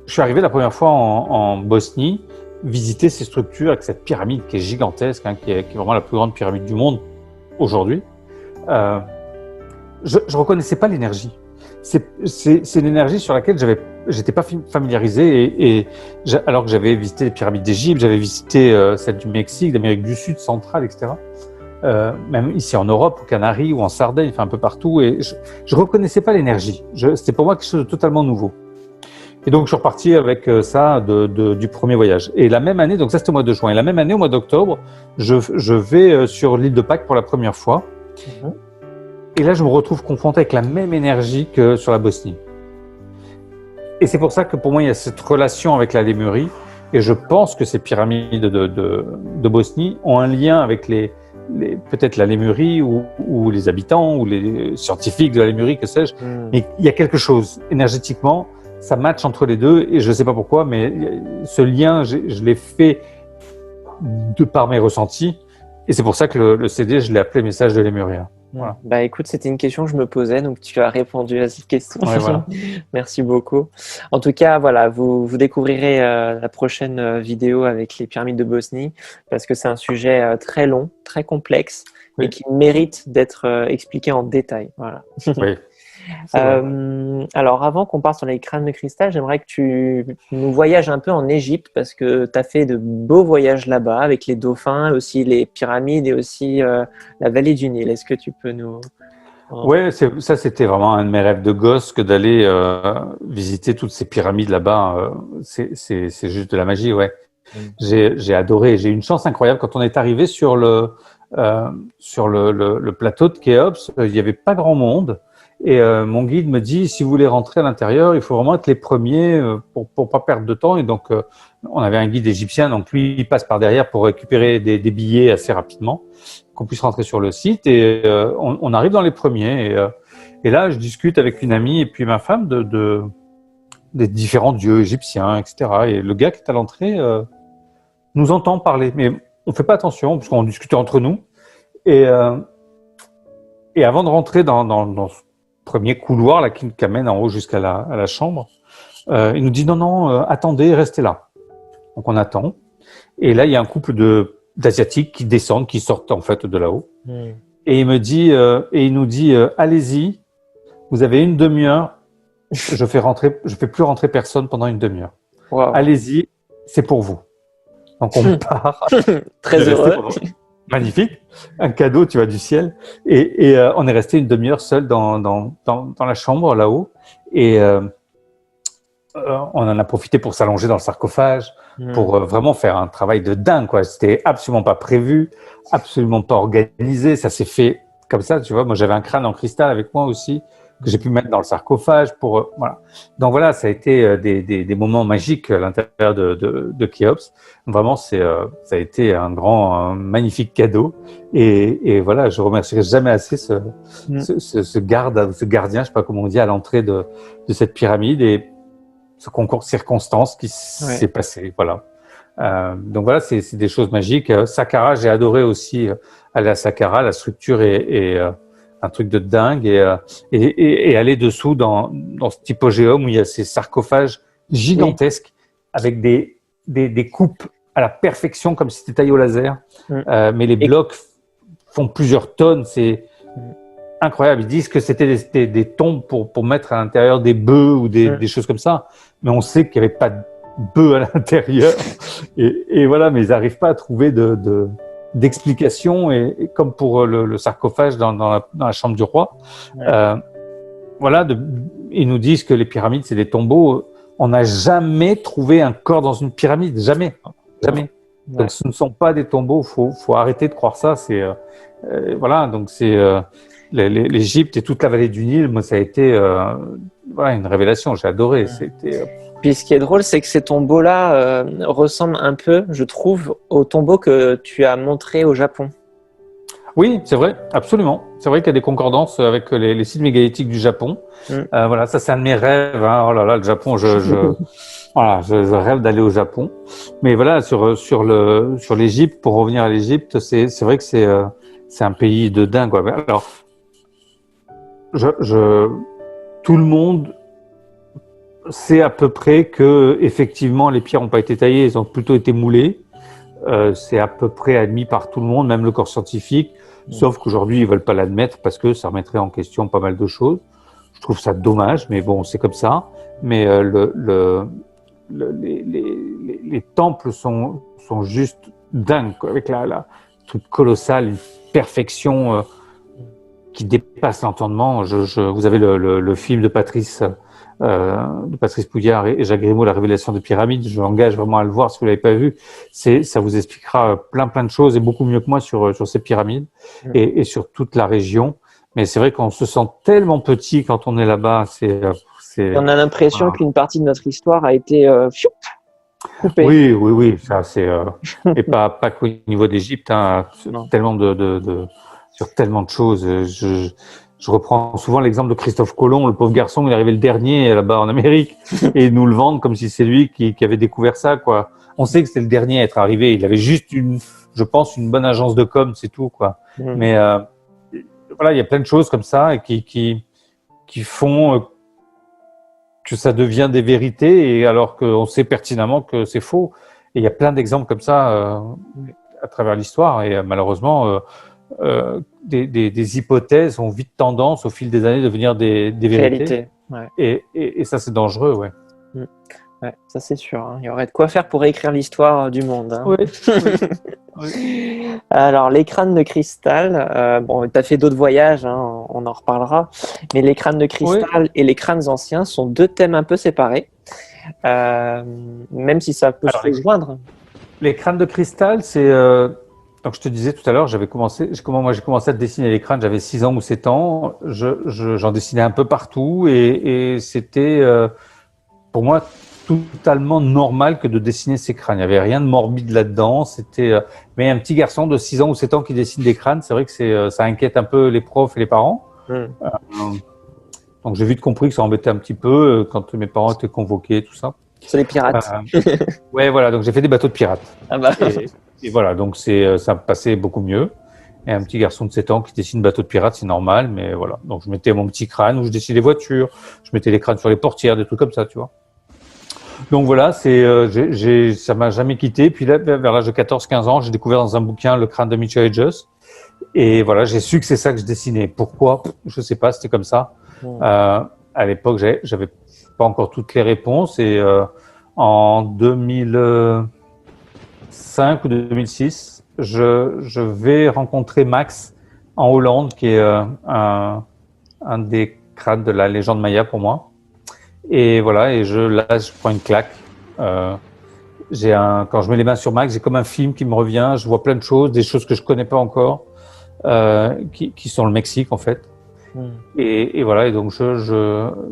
suis arrivé la première fois en Bosnie, visiter ces structures avec cette pyramide qui est gigantesque, qui est vraiment la plus grande pyramide du monde aujourd'hui, je reconnaissais pas l'énergie. C'est une énergie sur laquelle j'étais pas familiarisé alors que j'avais visité les pyramides d'Égypte, j'avais visité celles du Mexique, d'Amérique du Sud, centrale, etc. Même ici en Europe, aux Canaries ou en Sardaigne, enfin un peu partout, et je reconnaissais pas l'énergie. C'était pour moi quelque chose de totalement nouveau. Et donc, je suis reparti avec ça du premier voyage. Et la même année, donc ça c'était au mois de juin, et la même année, au mois d'octobre, je vais sur l'île de Pâques pour la première fois. Et là, je me retrouve confronté avec la même énergie que sur la Bosnie. Et c'est pour ça que pour moi, il y a cette relation avec la Lémurie. Et je pense que ces pyramides de Bosnie ont un lien avec peut-être la Lémurie ou les habitants ou les scientifiques de la Lémurie, que sais-je. Mais il y a quelque chose énergétiquement. Ça match entre les deux et je ne sais pas pourquoi, mais ce lien, je l'ai fait de par mes ressentis et c'est pour ça que le CD, je l'ai appelé Message de Lemuria. Voilà. Écoute, c'était une question que je me posais, donc tu as répondu à cette question. Ouais, voilà. Merci beaucoup. En tout cas, voilà, vous découvrirez la prochaine vidéo avec les pyramides de Bosnie parce que c'est un sujet très long, très complexe et qui mérite d'être expliqué en détail. Voilà. Oui. Alors, avant qu'on parte sur les crânes de cristal, j'aimerais que tu nous voyages un peu en Égypte parce que tu as fait de beaux voyages là-bas avec les dauphins, aussi les pyramides et aussi la vallée du Nil. Est-ce que tu peux nous… Ouais, ça c'était vraiment un de mes rêves de gosse que d'aller visiter toutes ces pyramides là-bas. C'est juste de la magie, ouais. J'ai adoré. J'ai eu une chance incroyable quand on est arrivé sur le plateau de Khéops. Il n'y avait pas grand monde. Et mon guide me dit, si vous voulez rentrer à l'intérieur, il faut vraiment être les premiers pour pas perdre de temps. Et donc, on avait un guide égyptien, donc lui, il passe par derrière pour récupérer des billets assez rapidement, qu'on puisse rentrer sur le site. Et on arrive dans les premiers. Et là, je discute avec une amie et puis ma femme des différents dieux égyptiens, etc. Et le gars qui est à l'entrée nous entend parler, mais on fait pas attention parce qu'on discutait entre nous. Et avant de rentrer dans ce premier couloir là, qui amène en haut jusqu'à la chambre, il nous dit non, attendez, restez là. Donc on attend. Et là, il y a un couple d'Asiatiques qui descendent, qui sortent en fait de là-haut. Et il nous dit, allez-y, vous avez une demi-heure. Je fais plus rentrer personne pendant une demi-heure. Wow. Allez-y, c'est pour vous. Donc on part. Très heureux. Magnifique, un cadeau, tu vois, du ciel. Et on est resté une demi-heure seul dans la chambre là-haut. Et on en a profité pour s'allonger dans le sarcophage, pour vraiment faire un travail de dingue, quoi. C'était absolument pas prévu, absolument pas organisé. Ça s'est fait comme ça, tu vois. Moi, j'avais un crâne en cristal avec moi aussi, que j'ai pu mettre dans le sarcophage pour voilà. Donc voilà, ça a été des moments magiques à l'intérieur de Khéops. Vraiment, ça a été un magnifique cadeau. Et voilà, je remercierai jamais assez ce gardien, je sais pas comment on dit, à l'entrée de cette pyramide et ce concours de circonstances qui s'est passé. Voilà. Donc voilà, c'est des choses magiques. Saqqara, j'ai adoré aussi aller à Saqqara. La structure est un truc de dingue et aller dessous dans cet hypogéum où il y a ces sarcophages gigantesques avec des coupes à la perfection comme si c'était taillé au laser. Mais les blocs font plusieurs tonnes. C'est incroyable. Ils disent que c'était des tombes pour mettre à l'intérieur des bœufs ou des choses comme ça. Mais on sait qu'il n'y avait pas de bœufs à l'intérieur. Et voilà, mais ils n'arrivent pas à trouver d'explication. Et comme pour le sarcophage dans la chambre du roi, voilà, ils nous disent que les pyramides, c'est des tombeaux. On n'a jamais trouvé un corps dans une pyramide. Jamais. Jamais. Donc, ce ne sont pas des tombeaux. Faut arrêter de croire ça. C'est voilà. Donc, c'est l'Égypte et toute la vallée du Nil. Moi, ça a été voilà, une révélation. J'ai adoré. C'était. Puis ce qui est drôle, c'est que ces tombeaux-là ressemblent un peu, je trouve, aux tombeaux que tu as montrés au Japon. Oui, c'est vrai, absolument. C'est vrai qu'il y a des concordances avec les sites mégalithiques du Japon. Voilà, ça c'est un de mes rêves. Hein. Oh là là, le Japon, voilà, je rêve d'aller au Japon. Mais voilà, sur l'Égypte, pour revenir à l'Égypte, c'est vrai que c'est un pays de dingue, quoi. Alors, tout le monde sait à peu près que effectivement les pierres n'ont pas été taillées, elles ont plutôt été moulées. C'est à peu près admis par tout le monde, même le corps scientifique. Sauf qu'aujourd'hui, ils veulent pas l'admettre parce que ça remettrait en question pas mal de choses. Je trouve ça dommage, mais bon, c'est comme ça. Mais les temples sont juste dingues, quoi, avec la truc colossal, une perfection qui dépasse l'entendement. Vous avez le film de Patrice Pouillard et Jacques Grimaud, La révélation des pyramides. Je l'engage vraiment à le voir si vous l'avez pas vu. Ça vous expliquera plein de choses et beaucoup mieux que moi sur ces pyramides et sur toute la région. Mais c'est vrai qu'on se sent tellement petit quand on est là-bas. On a l'impression qu'une partie de notre histoire a été coupée. Oui. Ça c'est et pas qu'au niveau d'Égypte. Hein, tellement sur tellement de choses. Je reprends souvent l'exemple de Christophe Colomb, le pauvre garçon, il est arrivé le dernier là-bas en Amérique et ils nous le vendent comme si c'est lui qui avait découvert ça, quoi. On sait que c'était le dernier à être arrivé. Il avait juste je pense, une bonne agence de com, c'est tout, quoi. Mais voilà, il y a plein de choses comme ça et qui font que ça devient des vérités et alors qu'on sait pertinemment que c'est faux. Et il y a plein d'exemples comme ça à travers l'histoire et malheureusement des hypothèses ont vite tendance au fil des années de devenir des vérités. Et ça c'est dangereux, ouais. Ouais, ça c'est sûr. Hein. Il y aurait de quoi faire pour réécrire l'histoire du monde. Hein. Oui. Alors les crânes de cristal, bon, tu as fait d'autres voyages, hein, on en reparlera. Mais les crânes de cristal et les crânes anciens sont deux thèmes un peu séparés, même si ça peut se rejoindre. Les crânes de cristal, c'est donc je te disais tout à l'heure, j'ai commencé à dessiner les crânes, j'avais 6 ans ou 7 ans, j'en dessinais un peu partout et c'était pour moi totalement normal que de dessiner ces crânes. Il n'y avait rien de morbide là-dedans, mais un petit garçon de 6 ans ou 7 ans qui dessine des crânes, c'est vrai que ça inquiète un peu les profs et les parents. Donc j'ai vite compris que ça embêtait un petit peu quand mes parents étaient convoqués, tout ça. C'est les pirates. Ouais, voilà, donc j'ai fait des bateaux de pirates. Ah bah. Et voilà, donc ça me passait beaucoup mieux. Et un petit garçon de 7 ans qui dessine bateau de pirates, c'est normal, mais voilà. Donc je mettais mon petit crâne où je dessinais les voitures, je mettais les crânes sur les portières, des trucs comme ça, tu vois. Donc voilà, ça m'a jamais quitté. Puis là, vers l'âge de 14-15 ans, j'ai découvert dans un bouquin le crâne de Mitchell Hedges. Et voilà, j'ai su que c'est ça que je dessinais. Pourquoi? Je sais pas, c'était comme ça. À l'époque, j'avais pas encore toutes les réponses. Et en 2005 ou 2006, je vais rencontrer Max en Hollande, qui est un des crânes de la légende maya pour moi. Et voilà, là, je prends une claque. Quand je mets les mains sur Max, j'ai comme un film qui me revient. Je vois plein de choses, des choses que je connais pas encore, qui sont le Mexique en fait. Et voilà, et donc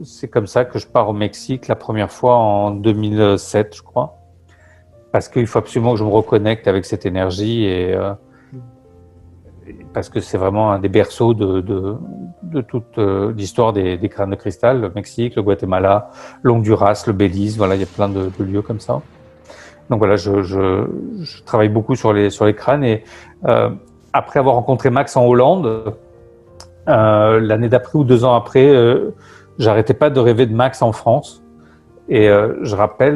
c'est comme ça que je pars au Mexique la première fois en 2007, je crois, parce qu'il faut absolument que je me reconnecte avec cette énergie parce que c'est vraiment un des berceaux de toute l'histoire des crânes de cristal, le Mexique, le Guatemala, l'Honduras, le Belize, voilà, il y a plein de lieux comme ça. Donc voilà, je travaille beaucoup sur les crânes et après avoir rencontré Max en Hollande, l'année d'après ou 2 ans après, j'arrêtais pas de rêver de Max en France et je rappelle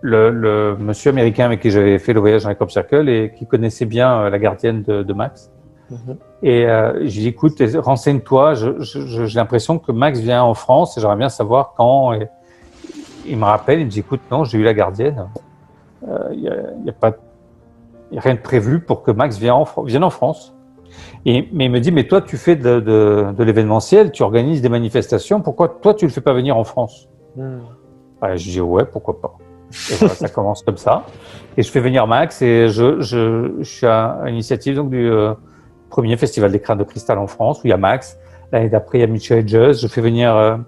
le monsieur américain avec qui j'avais fait le voyage dans les Crop Circle et qui connaissait bien la gardienne de Max. Et je lui dis, écoute, renseigne-toi, j'ai l'impression que Max vient en France et j'aimerais bien savoir quand. Et il me rappelle, il me dit, écoute, non, j'ai eu la gardienne. Il y a rien de prévu pour que Max vienne en France. Mais il me dit, mais toi, tu fais de l'événementiel, tu organises des manifestations, pourquoi toi, tu le fais pas venir en France? Je dis, ouais, pourquoi pas. Et voilà, ça commence comme ça. Et je fais venir Max et je suis à l'initiative donc du premier festival des crânes de cristal en France où il y a Max. L'année d'après, il y a Mitchell Hedges. Je fais venir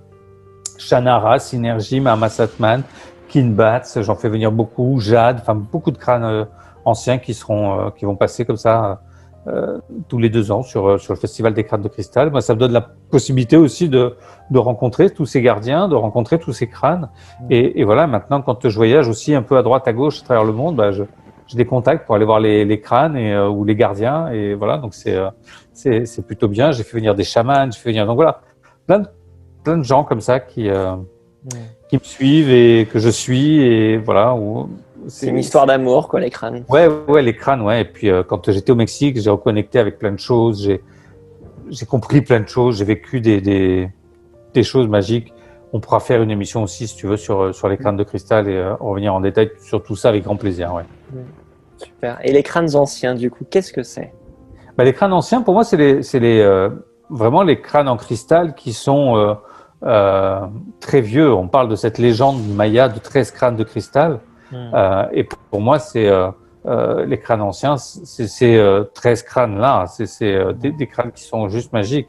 Shannara, Synergy, Mahama Satman, Kinbats. J'en fais venir beaucoup, Jade, enfin beaucoup de crânes anciens qui vont passer comme ça tous les 2 ans sur le festival des crânes de cristal. Moi, ça me donne la possibilité aussi de rencontrer tous ces gardiens, de rencontrer tous ces crânes. Et voilà, maintenant, quand je voyage aussi un peu à droite, à gauche, à travers le monde, j'ai des contacts pour aller voir les crânes ou les gardiens. Et voilà, donc c'est plutôt bien. J'ai fait venir des chamans, j'ai fait venir, donc voilà, plein de gens comme ça qui me suivent et que je suis et voilà. C'est une histoire d'amour, quoi, les crânes. Ouais, les crânes, ouais. Et puis quand j'étais au Mexique, j'ai reconnecté avec plein de choses. J'ai compris plein de choses. J'ai vécu des choses magiques. On pourra faire une émission aussi, si tu veux, sur les crânes de cristal et revenir en détail sur tout ça avec grand plaisir, ouais. Super. Et les crânes anciens, du coup, qu'est-ce que c'est? Les crânes anciens, pour moi, c'est vraiment les crânes en cristal qui sont très vieux. On parle de cette légende maya de 13 crânes de cristal. Et pour moi, c'est les crânes anciens, c'est ces 13 crânes-là. C'est des crânes qui sont juste magiques.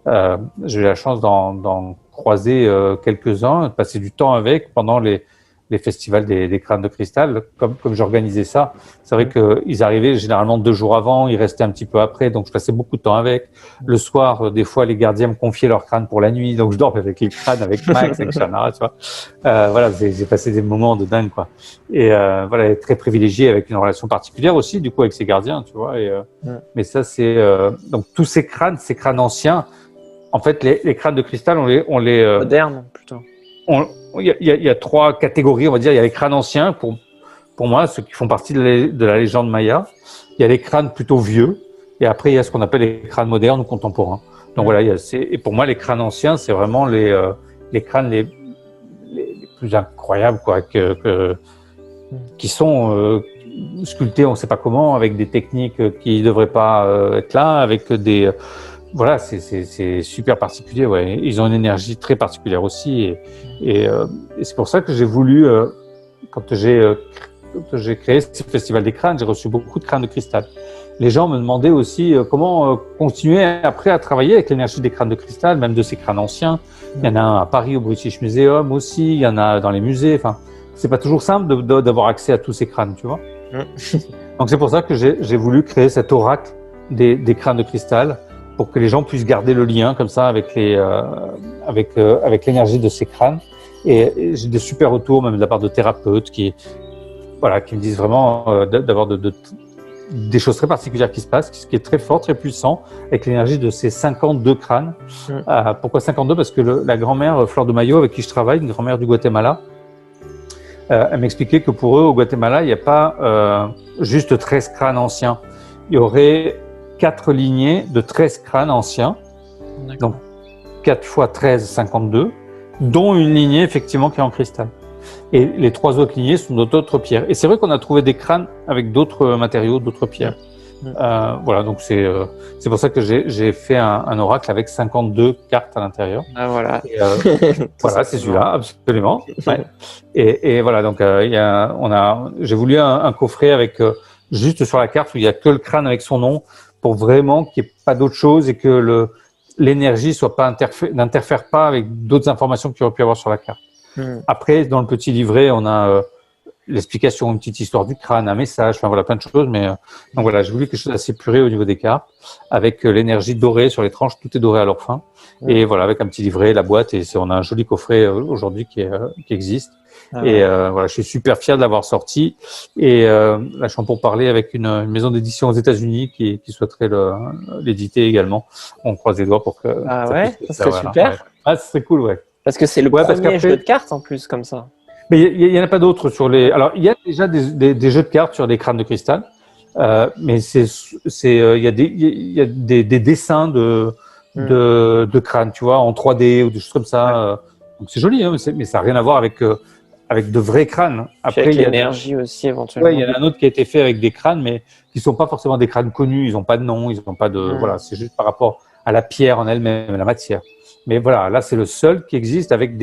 J'ai eu la chance d'en croiser quelques-uns, de passer du temps avec pendant les festivals des crânes de cristal, comme j'organisais ça. C'est vrai qu'ils arrivaient généralement 2 jours avant, ils restaient un petit peu après, donc je passais beaucoup de temps avec. Le soir, des fois, les gardiens me confiaient leurs crânes pour la nuit, donc je dormais avec les crânes, avec Max, avec Shannara, tu vois. Voilà, j'ai passé des moments de dingue, quoi. Et voilà, très privilégié avec une relation particulière aussi, du coup, avec ces gardiens, tu vois. Mais ça, c'est donc tous ces crânes anciens. En fait, les crânes de cristal, on les modernes plutôt. Il y a 3 catégories, on va dire. Il y a les crânes anciens, pour moi, ceux qui font partie de la légende maya. Il y a les crânes plutôt vieux. Et après, il y a ce qu'on appelle les crânes modernes ou contemporains. Donc voilà, et pour moi, les crânes anciens, c'est vraiment les crânes les plus incroyables, quoi, qui sont sculptés, on ne sait pas comment, avec des techniques qui ne devraient pas être là, avec des... Voilà, c'est super particulier. Ouais. Ils ont une énergie très particulière aussi, et c'est pour ça que j'ai voulu, quand j'ai créé ce festival des crânes, j'ai reçu beaucoup de crânes de cristal. Les gens me demandaient aussi comment continuer après à travailler avec l'énergie des crânes de cristal, même de ces crânes anciens. Il y en a un à Paris au British Museum aussi, il y en a dans les musées. Enfin, c'est pas toujours simple d'avoir accès à tous ces crânes, tu vois. Donc c'est pour ça que j'ai voulu créer cet oracle des crânes de cristal. pour que les gens puissent garder le lien comme ça avec avec l'énergie de ces crânes. Et j'ai des super retours, même de la part de thérapeutes qui me disent vraiment d'avoir des choses très particulières qui se passent, ce qui est très fort, très puissant, avec l'énergie de ces 52 crânes. Pourquoi 52? Parce que la grand-mère Fleur de Mayo, avec qui je travaille, une grand-mère du Guatemala, elle m'expliquait que pour eux, au Guatemala, il n'y a pas juste 13 crânes anciens. Il y aurait 4 lignées de 13 crânes anciens. D'accord. Donc 4 fois 13, 52, dont une lignée effectivement qui est en cristal. Et les 3 autres lignées sont d'autres pierres. Et c'est vrai qu'on a trouvé des crânes avec d'autres matériaux, d'autres pierres. Voilà, donc c'est pour ça que j'ai fait un oracle avec 52 cartes à l'intérieur. Ah voilà. Et, voilà, c'est celui-là, absolument. Ouais. Et voilà, donc j'ai voulu un coffret avec juste sur la carte où il y a que le crâne avec son nom, pour vraiment qu'il n'y ait pas d'autre chose et que l'énergie n'interfère pas avec d'autres informations qu'il y aurait pu avoir sur la carte. Après, dans le petit livret, on a l'explication, une petite histoire du crâne, un message, enfin voilà, plein de choses. Mais donc voilà, j'ai voulu quelque chose d'assez puré au niveau des cartes, avec l'énergie dorée sur les tranches, tout est doré à leur fin. Et voilà, avec un petit livret, la boîte, et on a un joli coffret aujourd'hui qui existe. Voilà, je suis super fier de l'avoir sorti. Et là, je suis en pour parler avec une maison d'édition aux États-Unis qui souhaiterait l'éditer également. On croise les doigts pour que ça serait super. Ouais. Ah, ce serait cool, ouais. Parce que c'est le premier jeu de cartes en plus, comme ça. Mais il y en a pas d'autres sur les. Alors, il y a déjà des jeux de cartes sur des crânes de cristal, mais il y a des dessins de crânes, tu vois, en 3D ou des choses comme ça. Donc c'est joli, hein, mais ça n'a rien à voir avec de vrais crânes. Après, il y a l'énergie aussi éventuellement. Ouais, il y en a un autre qui a été fait avec des crânes, mais qui sont pas forcément des crânes connus. Ils n'ont pas de nom, ils n'ont pas de. Voilà, c'est juste par rapport à la pierre en elle-même, à la matière. Mais voilà, là c'est le seul qui existe avec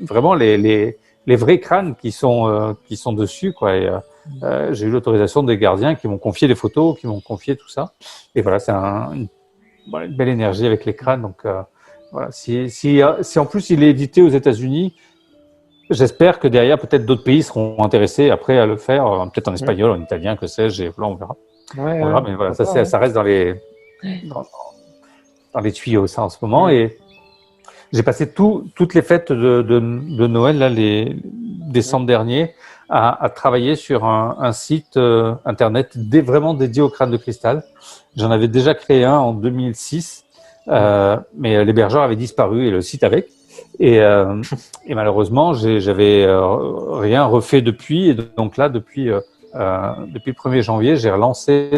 vraiment les vrais crânes qui sont dessus, quoi. Et j'ai eu l'autorisation des gardiens qui m'ont confié les photos, qui m'ont confié tout ça. Et voilà, c'est une belle énergie avec les crânes. Donc voilà, si en plus il est édité aux États-Unis, j'espère que derrière peut-être d'autres pays seront intéressés après à le faire, peut-être en espagnol, en italien, que sais-je. Et là on verra. Voilà, mais voilà, ça reste dans les tuyaux ça en ce moment. Et j'ai passé toutes les fêtes de Noël, là, les décembre dernier, à travailler sur un site internet vraiment dédié au crâne de cristal. J'en avais déjà créé un en 2006, mais l'hébergeur avait disparu et le site avec. Et malheureusement, j'avais rien refait depuis. Et donc là, depuis le 1er janvier, j'ai relancé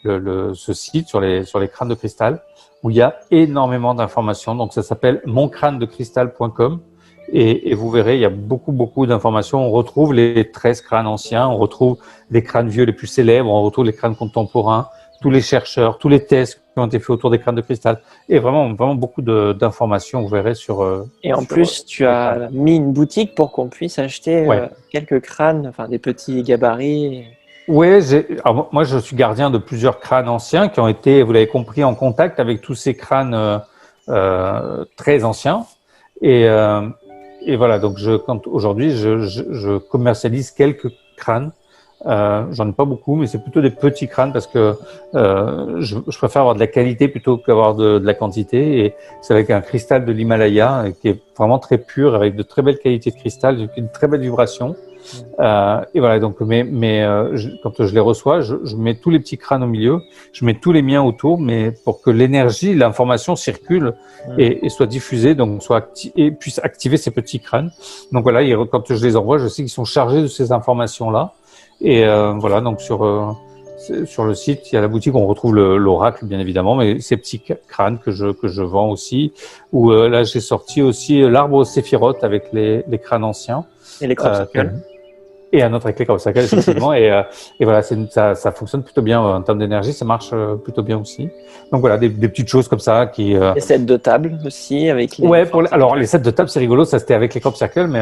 ce site sur les crânes de cristal, où il y a énormément d'informations. Donc, ça s'appelle moncrânedecristal.com. Et vous verrez, il y a beaucoup d'informations. On retrouve les 13 crânes anciens, on retrouve les crânes vieux les plus célèbres, on retrouve les crânes contemporains, tous les chercheurs, tous les tests qui ont été faits autour des crânes de cristal. Et vraiment beaucoup d'informations, vous verrez sur... Et en plus, tu as mis une boutique pour qu'on puisse acheter quelques crânes, enfin des petits gabarits. Oui, moi je suis gardien de plusieurs crânes anciens qui ont été, vous l'avez compris, en contact avec tous ces crânes très anciens. Et voilà, donc aujourd'hui je commercialise quelques crânes. J'en ai pas beaucoup, mais c'est plutôt des petits crânes parce que je préfère avoir de la qualité plutôt qu'avoir de la quantité. Et c'est avec un cristal de l'Himalaya qui est vraiment très pur, avec de très belles qualités de cristal, avec une très belle vibration. Et voilà, donc quand je les reçois, je mets tous les petits crânes au milieu, je mets tous les miens autour, mais pour que l'énergie, l'information circule et soit diffusée, donc et puisse activer ces petits crânes. Donc voilà, quand je les envoie, je sais qu'ils sont chargés de ces informations-là. Et voilà, donc sur le site, il y a la boutique, on retrouve l'oracle bien évidemment, mais ces petits crânes que je vends aussi. Ou là, j'ai sorti aussi l'arbre séphiroth avec les crânes anciens. Et les crop circles. Et un autre avec les crop circles, effectivement. et voilà, ça fonctionne plutôt bien en termes d'énergie, ça marche plutôt bien aussi. Donc voilà, des petites choses comme ça qui. Les sets de table aussi avec les. Ouais, alors les sets de table, c'est rigolo, ça c'était avec les crop circles, mais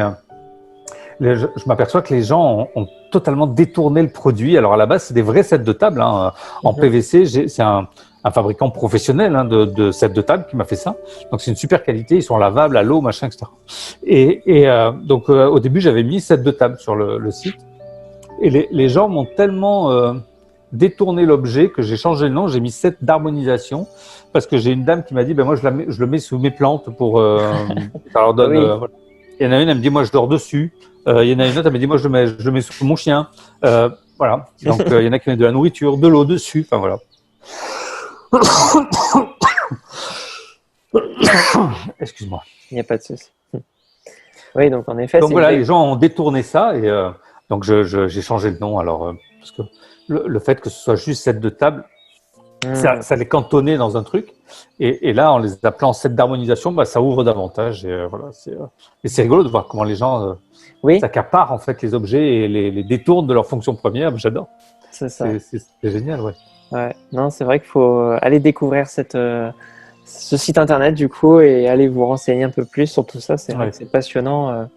je m'aperçois que les gens ont totalement détourné le produit. Alors à la base, c'est des vrais sets de table en PVC. C'est un fabricant professionnel de sets de table qui m'a fait ça. Donc c'est une super qualité, ils sont lavables à l'eau, machin, etc. Et donc au début, j'avais mis set de table sur le site. Et les gens m'ont tellement détourné l'objet, que j'ai changé le nom, j'ai mis 7 d'harmonisation, parce que j'ai une dame qui m'a dit, ben moi je le mets sous mes plantes pour, ça leur donne. Oui. Voilà. Il y en a une, elle me dit, moi je dors dessus. Il y en a une autre, elle me dit, moi je le mets sous mon chien. Voilà. Donc il y en a qui mettent de la nourriture, de l'eau dessus. Enfin voilà. Excuse-moi. Il n'y a pas de souci. Oui, donc en effet. Donc voilà, les gens ont détourné ça et donc j'ai changé le nom. Alors parce que le fait que ce soit juste 7 de table, ça les cantonnait dans un truc. Et là, en les appelant 7 d'harmonisation, bah, ça ouvre davantage. Et voilà, c'est rigolo de voir comment les gens s'accaparent en fait les objets et les détournent de leur fonction première. J'adore. C'est ça. C'est génial, ouais. Ouais. Non, c'est vrai qu'il faut aller découvrir ce site internet du coup et aller vous renseigner un peu plus sur tout ça. C'est vrai que c'est passionnant.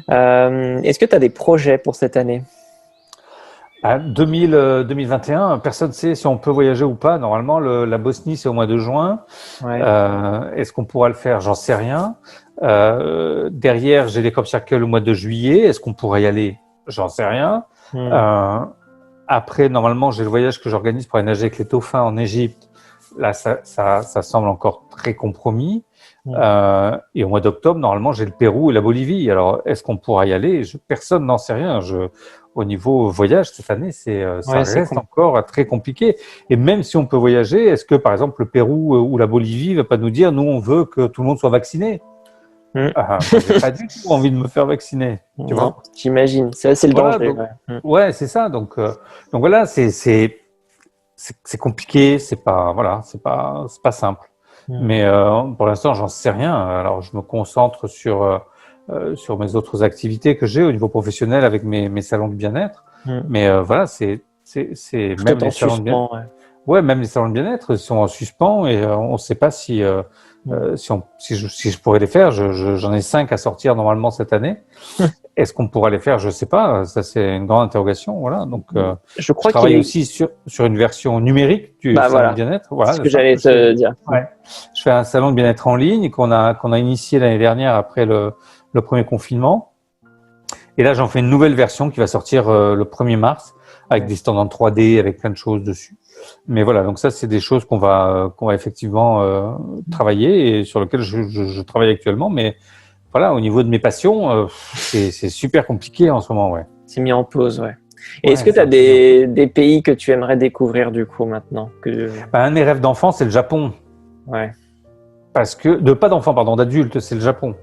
Est-ce que tu as des projets pour cette année? 2021, personne ne sait si on peut voyager ou pas. Normalement, la Bosnie, c'est au mois de juin. Ouais. Est-ce qu'on pourra le faire? J'en sais rien. Derrière, j'ai les Crop Circle au mois de juillet. Est-ce qu'on pourra y aller? J'en sais rien. Après, normalement, j'ai le voyage que j'organise pour aller nager avec les dauphins en Égypte. Là, ça semble encore très compromis. Et au mois d'octobre, normalement, j'ai le Pérou et la Bolivie. Alors, est-ce qu'on pourra y aller? Personne n'en sait rien. Au niveau voyage, cette année, ça reste encore très compliqué. Et même si on peut voyager, est-ce que, par exemple, le Pérou ou la Bolivie ne va pas nous dire, nous, on veut que tout le monde soit vacciné? J'ai pas du tout envie de me faire vacciner. Tu vois, j'imagine. C'est le danger. Ouais, c'est ça. Donc voilà, c'est compliqué. C'est pas simple. Mais pour l'instant, j'en sais rien. Alors, je me concentre sur mes autres activités que j'ai au niveau professionnel avec mes salons de bien-être. Mais voilà, c'est même les salons de bien-être. Ouais, même les salons de bien-être sont en suspens et on ne sait pas si je pourrais les faire. J'en ai 5 à sortir normalement cette année. Est-ce qu'on pourra les faire? Je ne sais pas. Ça, c'est une grande interrogation. Voilà. Donc, je travaille aussi sur une version numérique du salon de bien-être. Voilà, c'est ce que j'allais te dire. Ouais. Je fais un salon de bien-être en ligne qu'on a initié l'année dernière après le premier confinement. Et là, j'en fais une nouvelle version qui va sortir le 1er mars avec des stands en 3D, avec plein de choses dessus. Mais voilà, donc ça, c'est des choses qu'on va effectivement travailler et sur lesquelles je travaille actuellement. Mais voilà, au niveau de mes passions, c'est super compliqué en ce moment, ouais. C'est mis en pause, ouais. Et est-ce que tu as des pays que tu aimerais découvrir du coup maintenant Un de mes rêves d'enfant, c'est le Japon. Ouais. Pas d'enfant, pardon, d'adulte, c'est le Japon.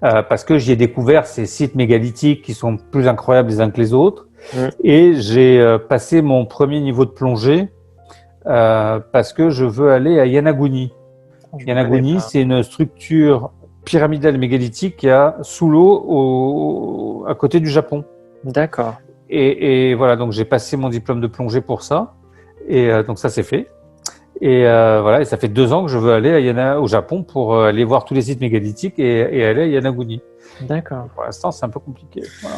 Parce que j'y ai découvert ces sites mégalithiques qui sont plus incroyables les uns que les autres. Et j'ai passé mon premier niveau de plongée parce que je veux aller à Yonaguni. Yonaguni, c'est une structure pyramidale mégalithique qu'il y a sous l'eau à côté du Japon. D'accord. Et voilà, donc j'ai passé mon diplôme de plongée pour ça. Et donc ça, c'est fait. Et voilà, et ça fait 2 ans que je veux aller au Japon pour aller voir tous les sites mégalithiques et aller à Yonaguni. D'accord. Pour l'instant, c'est un peu compliqué. Voilà.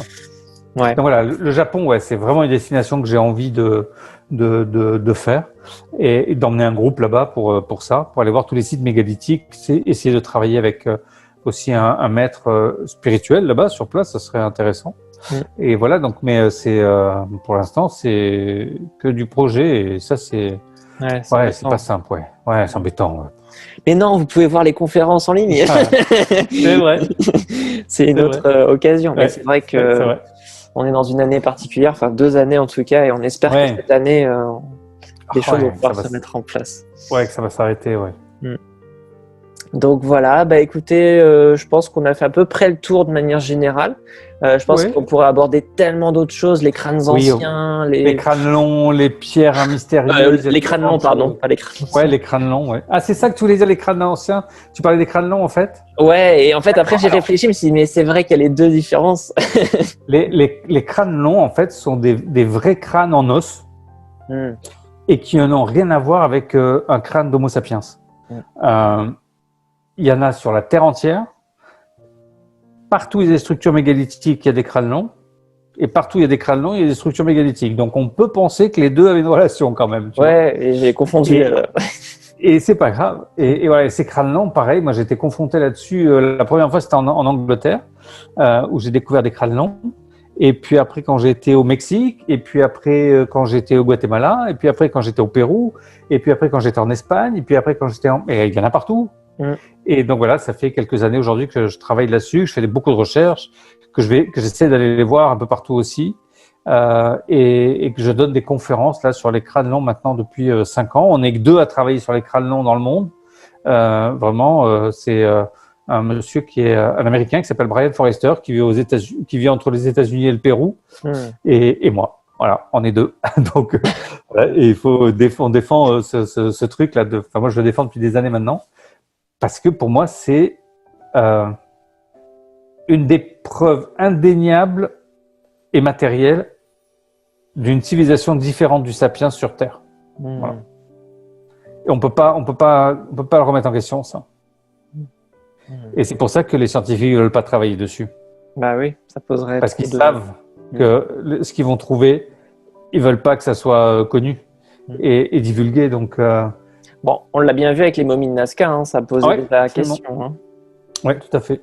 Ouais. Donc voilà, le Japon, ouais, c'est vraiment une destination que j'ai envie de faire et d'emmener un groupe là-bas pour ça, pour aller voir tous les sites mégalithiques, c'est essayer de travailler avec aussi un maître spirituel là-bas sur place, ça serait intéressant. Et voilà, donc mais c'est pour l'instant c'est que du projet et ça c'est c'est pas simple, ouais, c'est embêtant. Ouais. Mais non, vous pouvez voir les conférences en ligne. C'est vrai. C'est une autre occasion. Mais c'est vrai que on est dans une année particulière, enfin 2 années en tout cas, et on espère que cette année, les choses vont pouvoir se mettre en place. Ouais, que ça va s'arrêter, ouais. Donc voilà, bah écoutez, je pense qu'on a fait à peu près le tour de manière générale. Je pense qu'on pourrait aborder tellement d'autres choses, les crânes anciens, les crânes longs, les pierres mystérieuses. Les crânes longs, pardon, pas les crânes anciens. Ouais, les crânes longs, ouais. Ah, c'est ça que tu voulais dire, les crânes anciens? Tu parlais des crânes longs, en fait? Ouais, et en fait, après, j'ai réfléchi, je me suis dit, mais c'est vrai qu'il y a les 2 différences. Les crânes longs, en fait, sont des vrais crânes en os et qui n'ont rien à voir avec un crâne d'Homo sapiens. Il y en a sur la Terre entière. Partout, il y a des structures mégalithiques, il y a des crânes longs. Et partout, il y a des crânes longs, il y a des structures mégalithiques. Donc, on peut penser que les deux avaient une relation quand même. Et j'ai confondu. Et c'est pas grave. Et voilà, ces crânes longs, pareil, moi, j'ai été confronté là-dessus. La première fois, c'était en Angleterre, où j'ai découvert des crânes longs. Et puis après, quand j'étais au Mexique, et puis après, quand j'étais au Guatemala, et puis après, quand j'étais au Pérou, et puis après, quand j'étais en Espagne, et puis après, quand j'étais en... Et il y en a partout. Et donc voilà, ça fait quelques années aujourd'hui que je travaille là-dessus, que je fais beaucoup de recherches, que j'essaie d'aller les voir un peu partout aussi, et que je donne des conférences là sur les crânes longs maintenant depuis 5 ans. On n'est que 2 à travailler sur les crânes longs dans le monde. Vraiment, c'est un monsieur qui est un Américain qui s'appelle Brian Forrester, qui vit aux États-Unis, qui vit entre les États-Unis et le Pérou, et moi. Voilà, on est 2. Donc, voilà, et on défend ce truc-là. Enfin, moi, je le défends depuis des années maintenant, parce que pour moi, c'est une des preuves indéniables et matérielles d'une civilisation différente du sapiens sur Terre. Voilà. Et on peut pas le remettre en question, ça. Et c'est pour ça que les scientifiques ne veulent pas travailler dessus. Bah oui, ça poserait. Parce qu'ils savent que ce qu'ils vont trouver, ils veulent pas que ça soit connu et divulgué. Donc, bon, on l'a bien vu avec les momies de Nazca, hein, ça pose la question. Hein. Oui, tout à fait.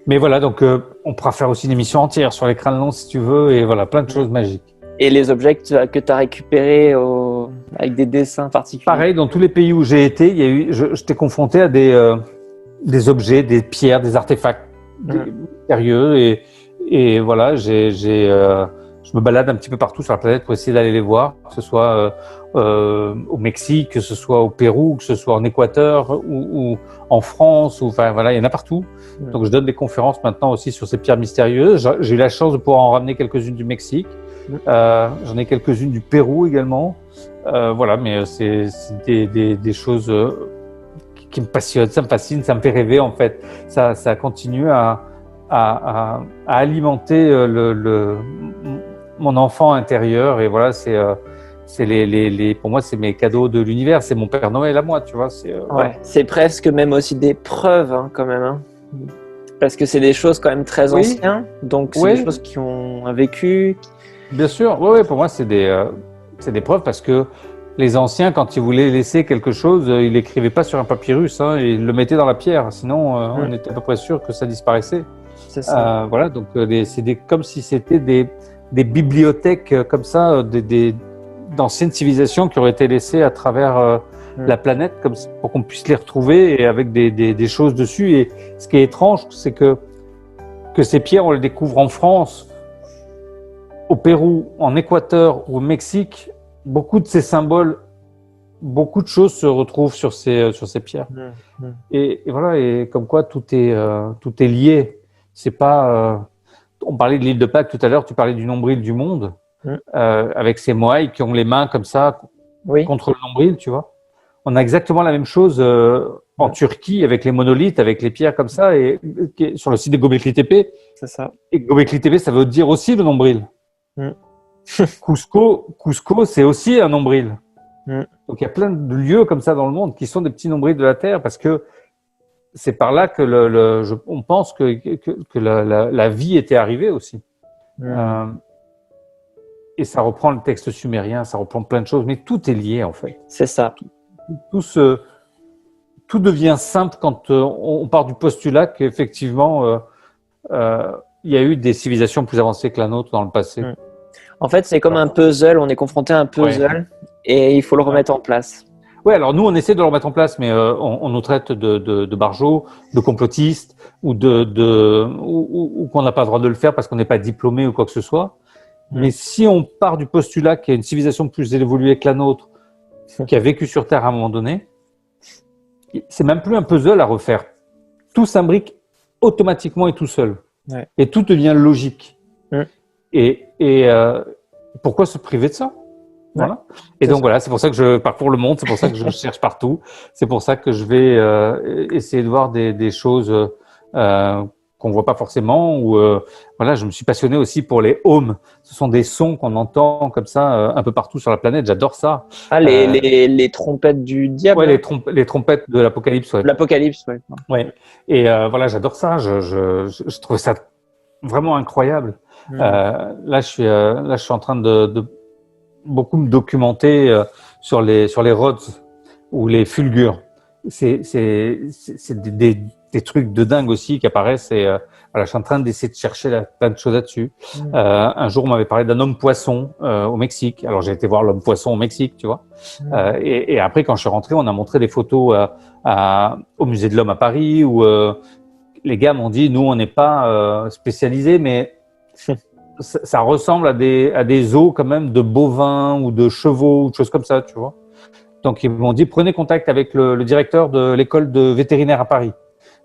Mais voilà, donc on pourra faire aussi une émission entière sur les crânes longs si tu veux, et voilà, plein de choses magiques. Et les objets que tu as récupérés avec des dessins particuliers. Pareil, dans tous les pays où j'ai été, j'étais confronté à des objets, des pierres, des artefacts mystérieux, et voilà, je me balade un petit peu partout sur la planète pour essayer d'aller les voir, que ce soit au Mexique, que ce soit au Pérou, que ce soit en Équateur ou en France, enfin voilà, il y en a partout. Donc je donne des conférences maintenant aussi sur ces pierres mystérieuses. J'ai eu la chance de pouvoir en ramener quelques-unes du Mexique. J'en ai quelques-unes du Pérou également. Voilà, mais c'est des choses qui me passionnent, ça me fascine, ça me fait rêver en fait. Ça continue à alimenter mon enfant intérieur, et voilà, c'est pour moi, c'est mes cadeaux de l'univers, c'est mon Père Noël à moi, tu vois. C'est presque même aussi des preuves, hein, quand même. Hein. Parce que c'est des choses quand même très anciennes, donc c'est des choses qui ont un vécu. Bien sûr, oui, pour moi, c'est des preuves, parce que les anciens, quand ils voulaient laisser quelque chose, ils l'écrivaient pas sur un papyrus, hein, ils le mettaient dans la pierre, sinon on était à peu près sûr que ça disparaissait. C'est ça. Voilà, donc c'est comme si c'était des bibliothèques comme ça, d'anciennes civilisations qui auraient été laissées à travers la planète, comme ça, pour qu'on puisse les retrouver, et avec des choses dessus. Et ce qui est étrange, c'est que ces pierres, on les découvre en France, au Pérou, en Équateur ou au Mexique. Beaucoup de ces symboles, beaucoup de choses se retrouvent sur ces pierres. Et voilà, et comme quoi tout est lié. C'est pas. On parlait de l'île de Pâques tout à l'heure. Tu parlais du nombril du monde, avec ces moaïs qui ont les mains comme ça contre le nombril, tu vois. On a exactement la même chose en Turquie avec les monolithes, avec les pierres comme ça, et sur le site de Göbekli Tepe. C'est ça. Et Göbekli Tepe, ça veut dire aussi le nombril. Cusco, c'est aussi un nombril. Donc il y a plein de lieux comme ça dans le monde qui sont des petits nombrils de la Terre, parce que c'est par là que on pense que la vie était arrivée aussi. Et ça reprend le texte sumérien, ça reprend plein de choses, mais tout est lié en fait. C'est ça. Tout devient simple quand on part du postulat qu'effectivement il y a eu des civilisations plus avancées que la nôtre dans le passé. En fait, c'est comme un puzzle, on est confronté à un puzzle et il faut le remettre en place. Oui, alors nous, on essaie de le remettre en place, mais on nous traite de barjots, de complotistes, ou qu'on n'a pas le droit de le faire parce qu'on n'est pas diplômé ou quoi que ce soit. Mais si on part du postulat qu'il y a une civilisation plus évoluée que la nôtre, qui a vécu sur Terre à un moment donné, c'est même plus un puzzle à refaire. Tout s'imbrique automatiquement et tout seul. Et tout devient logique. Et pourquoi se priver de ça? Voilà. Et donc voilà, c'est pour ça que je parcours le monde, c'est pour ça que je cherche partout, c'est pour ça que je vais essayer de voir des choses qu'on voit pas forcément. Ou voilà, je me suis passionné aussi pour les ohms. Ce sont des sons qu'on entend comme ça un peu partout sur la planète. J'adore ça. Ah, les trompettes du diable. Ouais, les trompettes de l'Apocalypse. Ouais. L'Apocalypse, ouais. Ouais. Et voilà, j'adore ça. Je trouve ça vraiment incroyable. Là, je suis en train de beaucoup me documenter sur les Rhodes ou les fulgures. C'est des des trucs de dingue aussi qui apparaissent. Et voilà, je suis en train d'essayer de chercher plein de choses là-dessus. Un jour, on m'avait parlé d'un homme poisson au Mexique. Alors j'ai été voir l'homme poisson au Mexique, tu vois. Et après, quand je suis rentré, on a montré des photos au musée de l'Homme à Paris où les gars m'ont dit, nous, on n'est pas spécialisés, mais ça ressemble à des os quand même de bovins ou de chevaux ou de choses comme ça, tu vois. Donc ils m'ont dit, prenez contact avec le directeur de l'école de vétérinaire à Paris.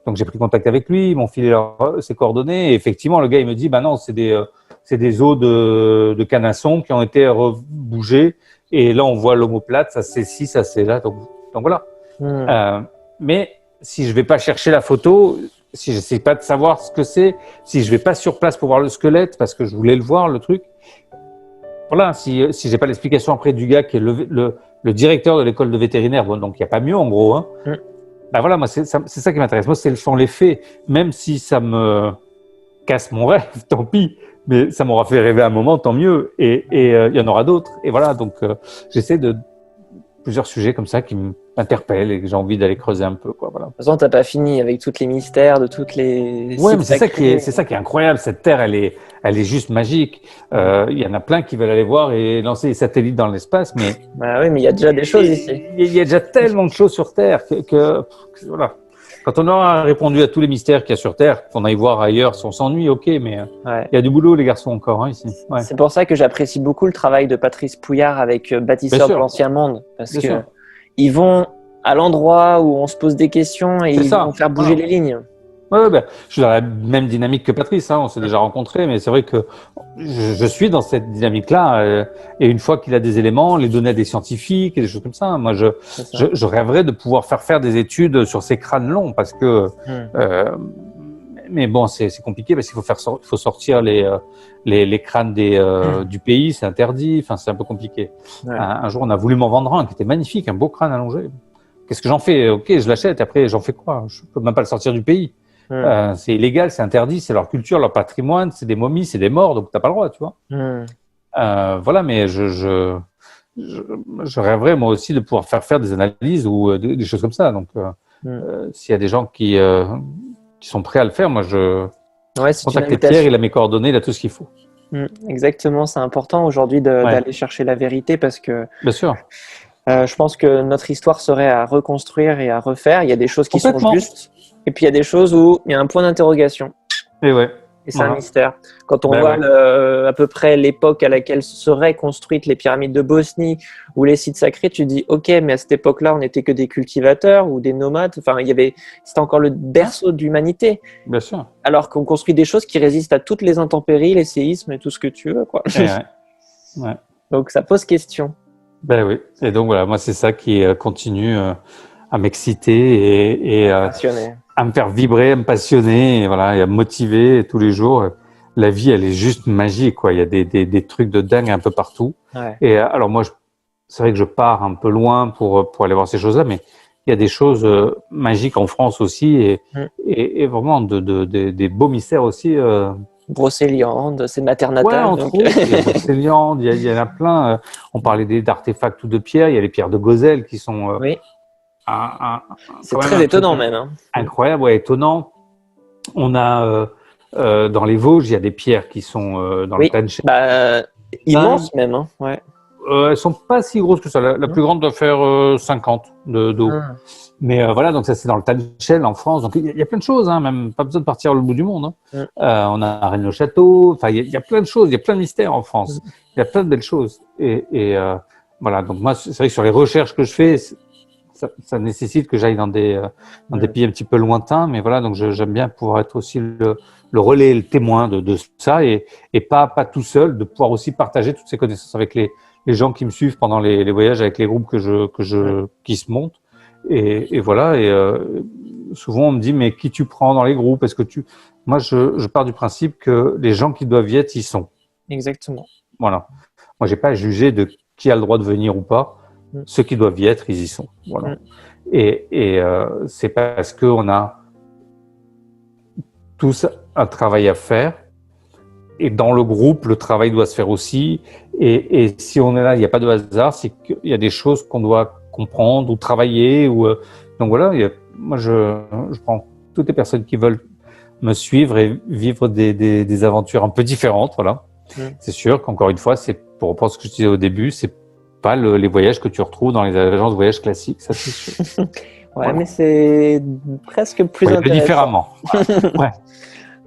Donc j'ai pris contact avec lui, ils m'ont filé ses coordonnées. Et effectivement, le gars il me dit, bah non, c'est des os de canasson qui ont été bougés. Et là on voit l'omoplate, ça c'est ci, ça c'est là. Donc voilà. Mais si je vais pas chercher la photo, si je sais pas de savoir ce que c'est, si je vais pas sur place pour voir le squelette parce que je voulais le voir le truc. Voilà, si j'ai pas l'explication après du gars qui est le directeur de l'école de vétérinaire, bon, donc il n'y a pas mieux en gros. Hein. Ben voilà, moi c'est ça qui m'intéresse. Moi, ce sont les faits. Même si ça me casse mon rêve, tant pis. Mais ça m'aura fait rêver un moment, tant mieux. Et il y en aura d'autres. Et voilà, donc j'essaie de plusieurs sujets comme ça qui m'interpellent et que j'ai envie d'aller creuser un peu, quoi. Voilà. De toute façon, t'as pas fini avec tous les mystères de toutes les. Ouais, mais c'est ça qui est incroyable. Cette terre, elle est juste magique. Il y en a plein qui veulent aller voir et lancer des satellites dans l'espace, mais. Bah oui, mais il y a déjà des choses ici. Il y a déjà tellement de choses sur Terre que voilà. Quand on aura répondu à tous les mystères qu'il y a sur Terre, qu'on aille voir ailleurs, si on s'ennuie, ok, mais il y a du boulot, les garçons, encore ici. Ouais. C'est pour ça que j'apprécie beaucoup le travail de Patrice Pouillard avec Bâtisseurs de l'Ancien Monde, parce que ils vont à l'endroit où on se pose des questions et ils vont faire bouger les lignes. Ouais, ben, je suis dans la même dynamique que Patrice, hein, on s'est déjà rencontrés, mais c'est vrai que je suis dans cette dynamique-là. Et une fois qu'il a des éléments, les donner à des scientifiques et des choses comme ça. Moi, je rêverais de pouvoir faire des études sur ces crânes longs, parce que. Mais bon, c'est compliqué parce qu'il faut sortir les crânes du pays, c'est interdit. Enfin, c'est un peu compliqué. Ouais. Un jour, on a voulu m'en vendre un qui était magnifique, un beau crâne allongé. Qu'est-ce que j'en fais? Ok, je l'achète. Après, j'en fais quoi? Je peux même pas le sortir du pays. C'est illégal, c'est interdit, c'est leur culture, leur patrimoine, c'est des momies, c'est des morts, donc t'as pas le droit, tu vois. Voilà, mais je rêverais moi aussi de pouvoir faire des analyses ou des choses comme ça. Donc, s'il y a des gens qui sont prêts à le faire, moi je contacte Pierre, il a mes coordonnées, il a tout ce qu'il faut. Exactement, c'est important aujourd'hui d'aller chercher la vérité parce que. Bien sûr. Je pense que notre histoire serait à reconstruire et à refaire. Il y a des choses qui sont justes. Et puis il y a des choses où il y a un point d'interrogation. Et c'est un mystère. Quand on voit à peu près l'époque à laquelle seraient construites les pyramides de Bosnie ou les sites sacrés, tu dis ok, mais à cette époque-là, on n'était que des cultivateurs ou des nomades. Enfin, c'était encore le berceau de l'humanité. Bien sûr. Alors qu'on construit des choses qui résistent à toutes les intempéries, les séismes et tout ce que tu veux, quoi. Donc ça pose question. Ben oui. Et donc voilà, moi c'est ça qui continue à m'exciter et à me faire vibrer, à me passionner, et voilà, et à me motiver tous les jours. La vie, elle est juste magique, quoi. Il y a des trucs de dingue un peu partout. Et alors moi, c'est vrai que je pars un peu loin pour aller voir ces choses-là, mais il y a des choses magiques en France aussi, et vraiment des beaux mystères aussi. Brocéliande, c'est Maternatal. Ouais, entre autres, il y a Brocéliande, il y en a plein. On parlait d'artefacts ou de pierres. Il y a les pierres de Gozelle qui sont. C'est très étonnant même. Hein. Incroyable, ouais, étonnant. On a dans les Vosges, il y a des pierres qui sont dans le Tanchel. Immenses même. Hein. Ouais. Elles sont pas si grosses que ça. La plus grande doit faire 50 d'eau. Mais voilà, donc ça c'est dans le Tanchel en France. Donc il y a plein de choses, hein, même pas besoin de partir au bout du monde. Hein. On a Rennes-le-Château. Enfin, il y a plein de choses. Il y a plein de mystères en France. Il y a plein de belles choses. Et voilà. Donc moi, c'est vrai que sur les recherches que je fais, ça nécessite que j'aille dans des pays un petit peu lointains. Mais voilà, donc j'aime bien pouvoir être aussi le relais, le témoin de ça, et pas tout seul, de pouvoir aussi partager toutes ces connaissances avec les gens qui me suivent pendant les voyages, avec les groupes qui se montent. Et voilà, souvent on me dit mais qui tu prends dans les groupes? Est-ce que moi je pars du principe que les gens qui doivent y être, ils sont. Exactement. Voilà. Moi j'ai pas à juger de qui a le droit de venir ou pas. Ceux qui doivent y être, ils y sont. Voilà. Et c'est parce que on a tous un travail à faire. Et dans le groupe, le travail doit se faire aussi. Et si on est là, il n'y a pas de hasard, c'est qu'il y a des choses qu'on doit comprendre ou travailler. Donc voilà, moi je prends toutes les personnes qui veulent me suivre et vivre des aventures un peu différentes. Voilà. C'est sûr qu'encore une fois, c'est pour reprendre ce que je disais au début, c'est pas les voyages que tu retrouves dans les agences de voyage classiques, ça c'est sûr. Ouais, mais c'est presque plus intéressant. Différemment. Ouais.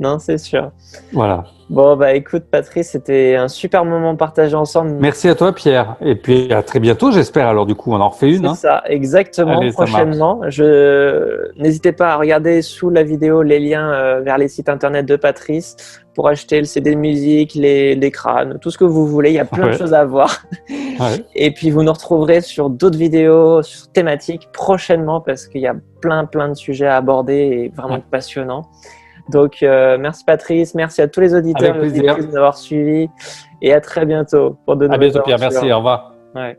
Non, c'est sûr. Voilà. Bon, bah écoute, Patrice, c'était un super moment partagé ensemble. Merci à toi, Pierre. Et puis à très bientôt, j'espère. Alors du coup, on en refait une. C'est ça, exactement. Allez, prochainement. N'hésitez pas à regarder sous la vidéo les liens vers les sites internet de Patrice pour acheter le CD de musique, les crânes, tout ce que vous voulez. Il y a plein de choses à voir. Ouais. Et puis vous nous retrouverez sur d'autres vidéos sur thématiques prochainement parce qu'il y a plein de sujets à aborder et vraiment passionnants. Donc merci Patrice, merci à tous les auditeurs et auditrices de nous avoir suivis et à très bientôt pour de nouvelles aventures. À bientôt Pierre, merci, au revoir. Ouais.